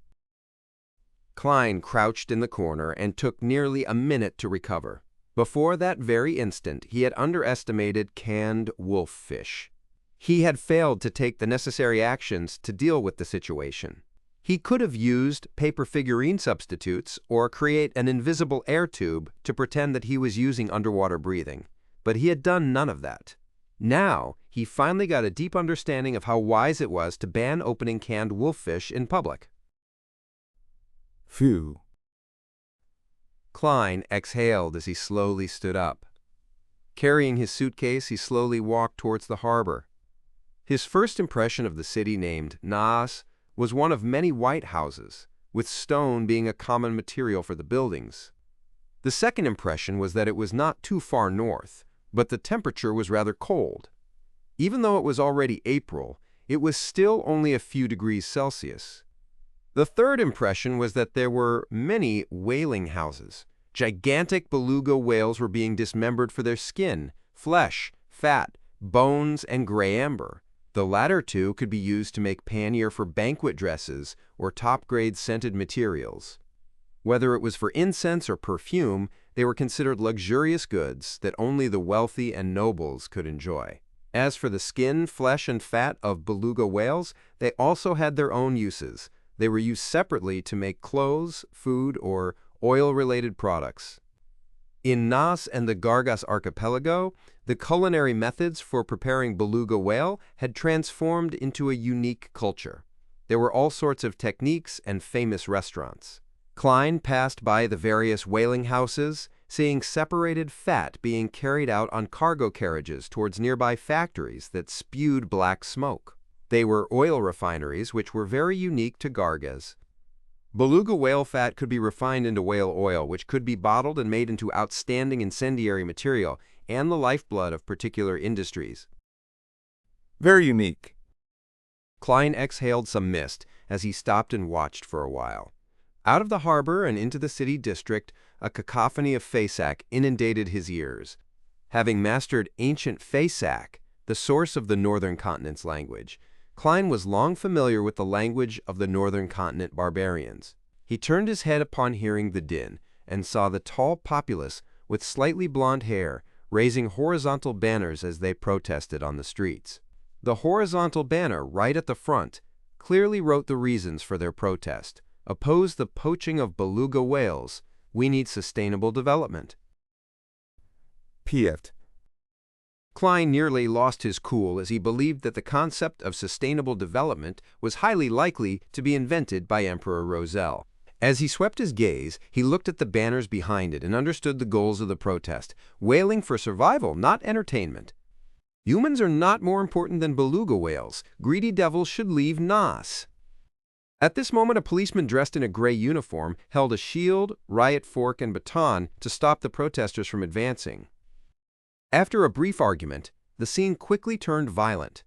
Klein crouched in the corner and took nearly a minute to recover. Before that very instant, he had underestimated canned wolffish. He had failed to take the necessary actions to deal with the situation. He could have used paper figurine substitutes or create an invisible air tube to pretend that he was using underwater breathing, but he had done none of that. Now, he finally got a deep understanding of how wise it was to ban opening canned wolffish in public. Phew. Klein exhaled as he slowly stood up. Carrying his suitcase, he slowly walked towards the harbor. His first impression of the city named Naas was one of many white houses, with stone being a common material for the buildings. The second impression was that it was not too far north, but the temperature was rather cold. Even though it was already April, it was still only a few degrees Celsius. The third impression was that there were many whaling houses. Gigantic beluga whales were being dismembered for their skin, flesh, fat, bones, and gray amber. The latter two could be used to make pannier for banquet dresses or top-grade scented materials. Whether it was for incense or perfume, they were considered luxurious goods that only the wealthy and nobles could enjoy. As for the skin, flesh, and fat of beluga whales, they also had their own uses. They were used separately to make clothes, food, or oil-related products. In Naas and the Gargas archipelago, the culinary methods for preparing beluga whale had transformed into a unique culture. There were all sorts of techniques and famous restaurants. Klein passed by the various whaling houses, seeing separated fat being carried out on cargo carriages towards nearby factories that spewed black smoke. They were oil refineries which were very unique to Gargas. Beluga whale fat could be refined into whale oil, which could be bottled and made into outstanding incendiary material and the lifeblood of particular industries. Very unique. Klein exhaled some mist as he stopped and watched for a while. Out of the harbor and into the city district, a cacophony of Faesak inundated his ears. Having mastered ancient Faesak, the source of the northern continent's language, Klein was long familiar with the language of the northern continent barbarians. He turned his head upon hearing the din and saw the tall populace with slightly blonde hair raising horizontal banners as they protested on the streets. The horizontal banner right at the front clearly wrote the reasons for their protest. Oppose the poaching of beluga whales. We need sustainable development. PF. Klein nearly lost his cool as he believed that the concept of sustainable development was highly likely to be invented by Emperor Roselle. As he swept his gaze, he looked at the banners behind it and understood the goals of the protest. Whaling for survival, not entertainment. Humans are not more important than beluga whales. Greedy devils should leave Naas. At this moment, a policeman dressed in a gray uniform held a shield, riot fork, and baton to stop the protesters from advancing. After a brief argument, the scene quickly turned violent.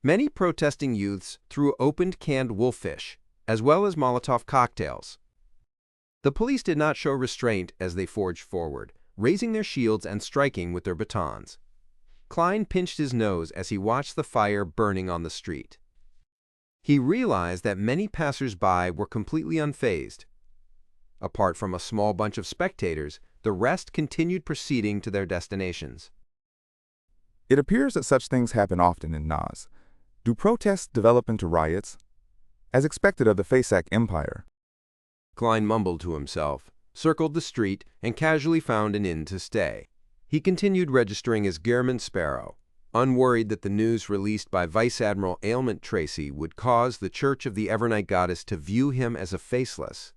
Many protesting youths threw opened canned wolffish, as well as Molotov cocktails. The police did not show restraint as they forged forward, raising their shields and striking with their batons. Klein pinched his nose as he watched the fire burning on the street. He realized that many passers-by were completely unfazed. Apart from a small bunch of spectators, the rest continued proceeding to their destinations. It appears that such things happen often in Naas. Do protests develop into riots? As expected of the Faesak Empire. Klein mumbled to himself, circled the street, and casually found an inn to stay. He continued registering as Gehrman Sparrow, unworried that the news released by Vice Admiral Ailment Tracy would cause the Church of the Evernight Goddess to view him as a faceless.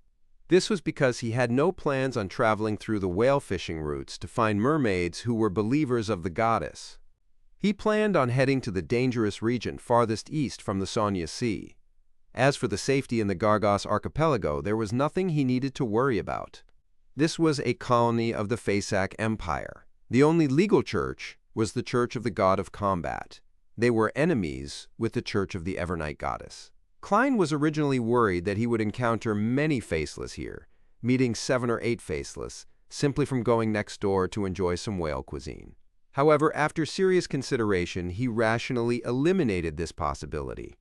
This was because he had no plans on traveling through the whale fishing routes to find mermaids who were believers of the goddess. He planned on heading to the dangerous region farthest east from the Sonia Sea. As for the safety in the Gargas archipelago, there was nothing he needed to worry about. This was a colony of the Faesak Empire. The only legal church was the Church of the God of Combat. They were enemies with the Church of the Evernight Goddess. Klein was originally worried that he would encounter many faceless here, meeting 7 or 8 faceless, simply from going next door to enjoy some whale cuisine. However, after serious consideration, he rationally eliminated this possibility.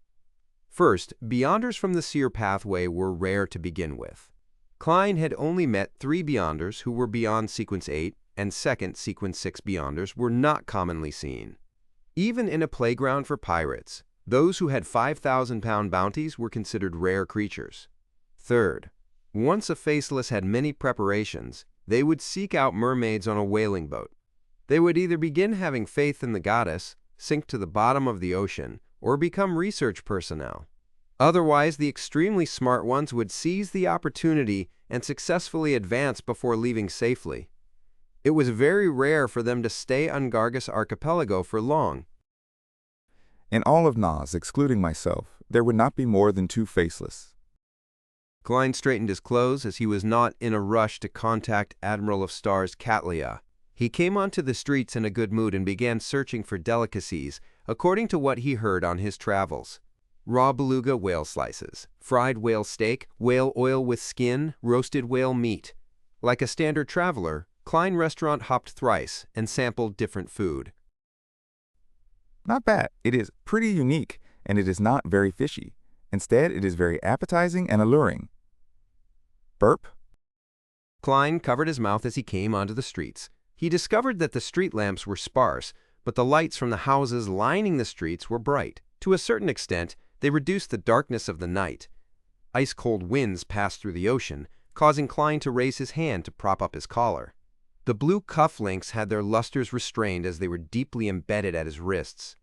First, beyonders from the seer pathway were rare to begin with. Klein had only met 3 Beyonders who were beyond Sequence 8, and second Sequence 6 Beyonders were not commonly seen. Even in a playground for pirates, those who had 5,000-pound bounties were considered rare creatures. Third, once a faceless had many preparations, they would seek out mermaids on a whaling boat. They would either begin having faith in the goddess, sink to the bottom of the ocean, or become research personnel. Otherwise, the extremely smart ones would seize the opportunity and successfully advance before leaving safely. It was very rare for them to stay on Gargus Archipelago for long. In all of Nas, excluding myself, there would not be more than 2 faceless. Klein straightened his clothes as he was not in a rush to contact Admiral of Stars Catlia. He came onto the streets in a good mood and began searching for delicacies, according to what he heard on his travels. Raw beluga whale slices, fried whale steak, whale oil with skin, roasted whale meat. Like a standard traveler, Klein restaurant hopped thrice and sampled different food. Not bad. It is pretty unique, and it is not very fishy. Instead, it is very appetizing and alluring. Burp. Klein covered his mouth as he came onto the streets. He discovered that the street lamps were sparse, but the lights from the houses lining the streets were bright. To a certain extent, they reduced the darkness of the night. Ice-cold winds passed through the ocean, causing Klein to raise his hand to prop up his collar. The blue cufflinks had their lusters restrained as they were deeply embedded at his wrists.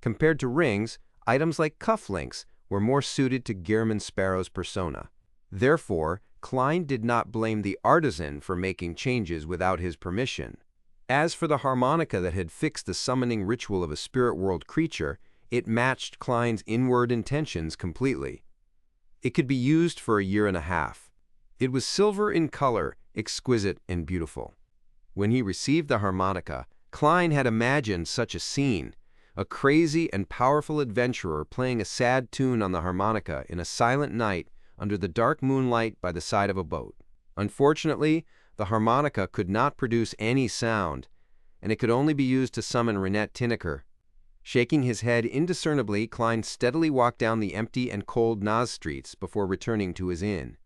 Compared to rings, items like cufflinks were more suited to Gehrman Sparrow's persona. Therefore, Klein did not blame the artisan for making changes without his permission. As for the harmonica that had fixed the summoning ritual of a spirit world creature, it matched Klein's inward intentions completely. It could be used for a year and a half. It was silver in color, exquisite and beautiful. When he received the harmonica, Klein had imagined such a scene, a crazy and powerful adventurer playing a sad tune on the harmonica in a silent night under the dark moonlight by the side of a boat. Unfortunately, the harmonica could not produce any sound, and it could only be used to summon Renette Tinnecker. Shaking his head indiscernibly, Klein steadily walked down the empty and cold Nas streets before returning to his inn.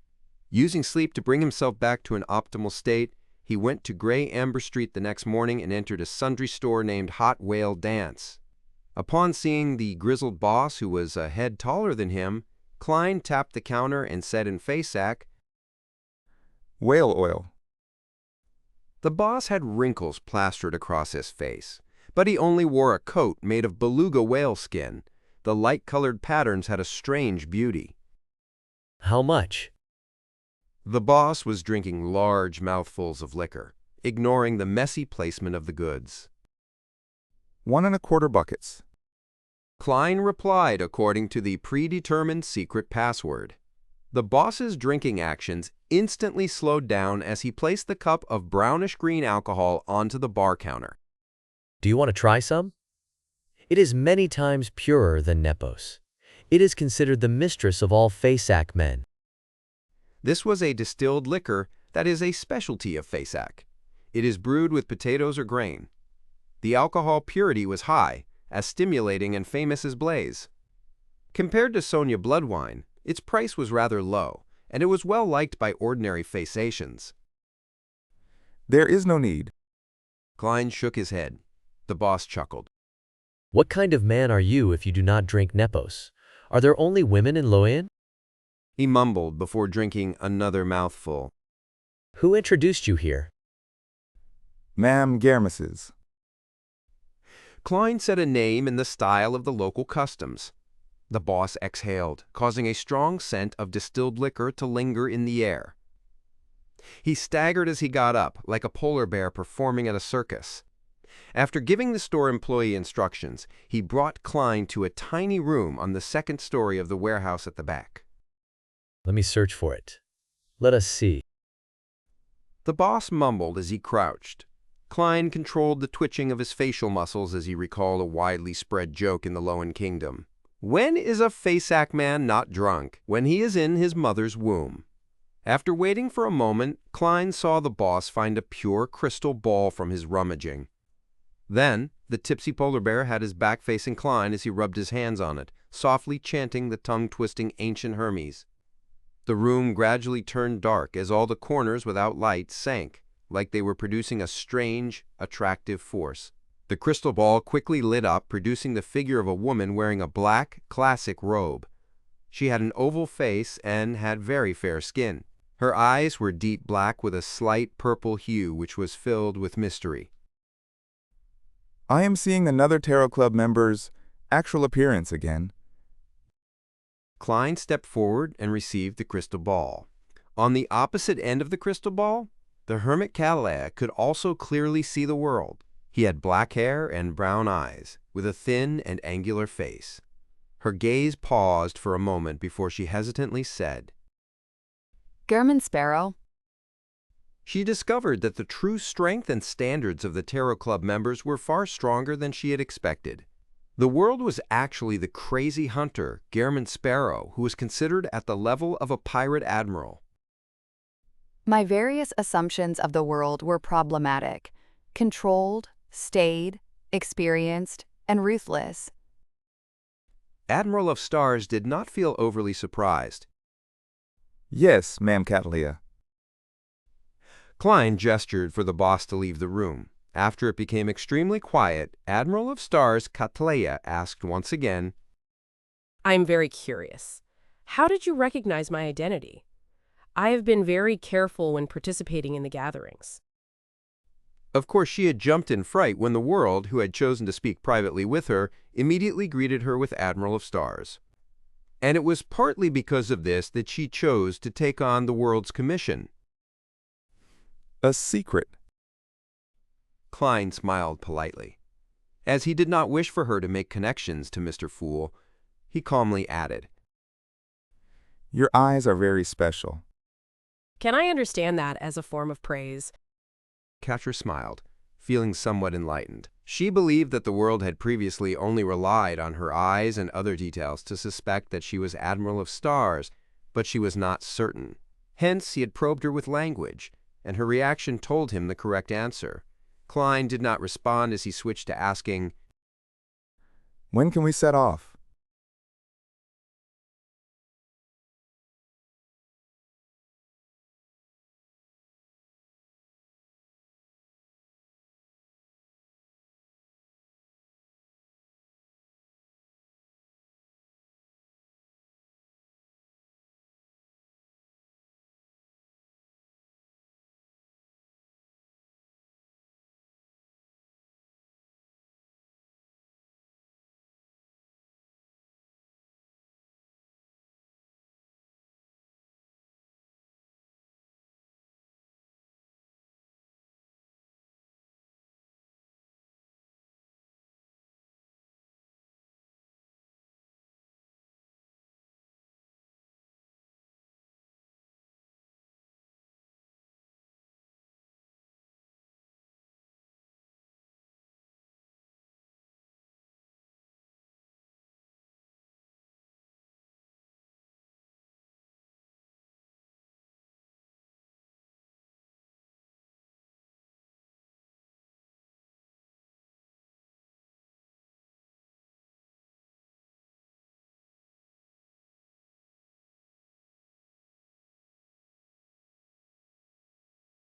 Using sleep to bring himself back to an optimal state, he went to Gray Amber Street the next morning and entered a sundry store named Hot Whale Dance. Upon seeing the grizzled boss, who was a head taller than him, Klein tapped the counter and said in Faceac, Whale oil. The boss had wrinkles plastered across his face, but he only wore a coat made of beluga whale skin. The light-colored patterns had a strange beauty. How much? The boss was drinking large mouthfuls of liquor, ignoring the messy placement of the goods. 1 1/4 buckets. Klein replied according to the predetermined secret password. The boss's drinking actions instantly slowed down as he placed the cup of brownish-green alcohol onto the bar counter. Do you want to try some? It is many times purer than Nepos. It is considered the mistress of all Faceac men. This was a distilled liquor that is a specialty of Faceac. It is brewed with potatoes or grain. The alcohol purity was high, as stimulating and famous as Blaze. Compared to Sonia blood wine, its price was rather low, and it was well liked by ordinary Faceations. There is no need. Klein shook his head. The boss chuckled. What kind of man are you if you do not drink Nepos? Are there only women in Loan? He mumbled before drinking another mouthful. Who introduced you here? Ma'am Garmis's. Klein said a name in the style of the local customs. The boss exhaled, causing a strong scent of distilled liquor to linger in the air. He staggered as he got up, like a polar bear performing at a circus. After giving the store employee instructions, he brought Klein to a tiny room on the second story of the warehouse at the back. Let me search for it. Let us see. The boss mumbled as he crouched. Klein controlled the twitching of his facial muscles as he recalled a widely spread joke in the Loan Kingdom. When is a Faceac man not drunk? When he is in his mother's womb. After waiting for a moment, Klein saw the boss find a pure crystal ball from his rummaging. Then, the tipsy polar bear had his back facing Klein as he rubbed his hands on it, softly chanting the tongue-twisting ancient Hermes. The room gradually turned dark as all the corners without light sank, like they were producing a strange, attractive force. The crystal ball quickly lit up, producing the figure of a woman wearing a black, classic robe. She had an oval face and had very fair skin. Her eyes were deep black with a slight purple hue which was filled with mystery. I am seeing another Tarot Club member's actual appearance again. Klein stepped forward and received the crystal ball. On the opposite end of the crystal ball, the hermit Catalea could also clearly see the world. He had black hair and brown eyes, with a thin and angular face. Her gaze paused for a moment before she hesitantly said, German Sparrow. She discovered that the true strength and standards of the Tarot Club members were far stronger than she had expected. The world was actually the crazy hunter, German Sparrow, who was considered at the level of a pirate admiral. My various assumptions of the world were problematic, controlled, staid, experienced, and ruthless. Admiral of Stars did not feel overly surprised. Yes, Ma'am Catalea. Klein gestured for the boss to leave the room. After it became extremely quiet, Admiral of Stars Catalea asked once again, I'm very curious. How did you recognize my identity? I have been very careful when participating in the gatherings. Of course, she had jumped in fright when the world, who had chosen to speak privately with her, immediately greeted her with Admiral of Stars. And it was partly because of this that she chose to take on the world's commission. A secret. Klein smiled politely. As he did not wish for her to make connections to Mr. Fool, he calmly added, Your eyes are very special. Can I understand that as a form of praise? Catra smiled, feeling somewhat enlightened. She believed that the world had previously only relied on her eyes and other details to suspect that she was Admiral of Stars, but she was not certain. Hence, he had probed her with language, and her reaction told him the correct answer. Klein did not respond as he switched to asking, When can we set off?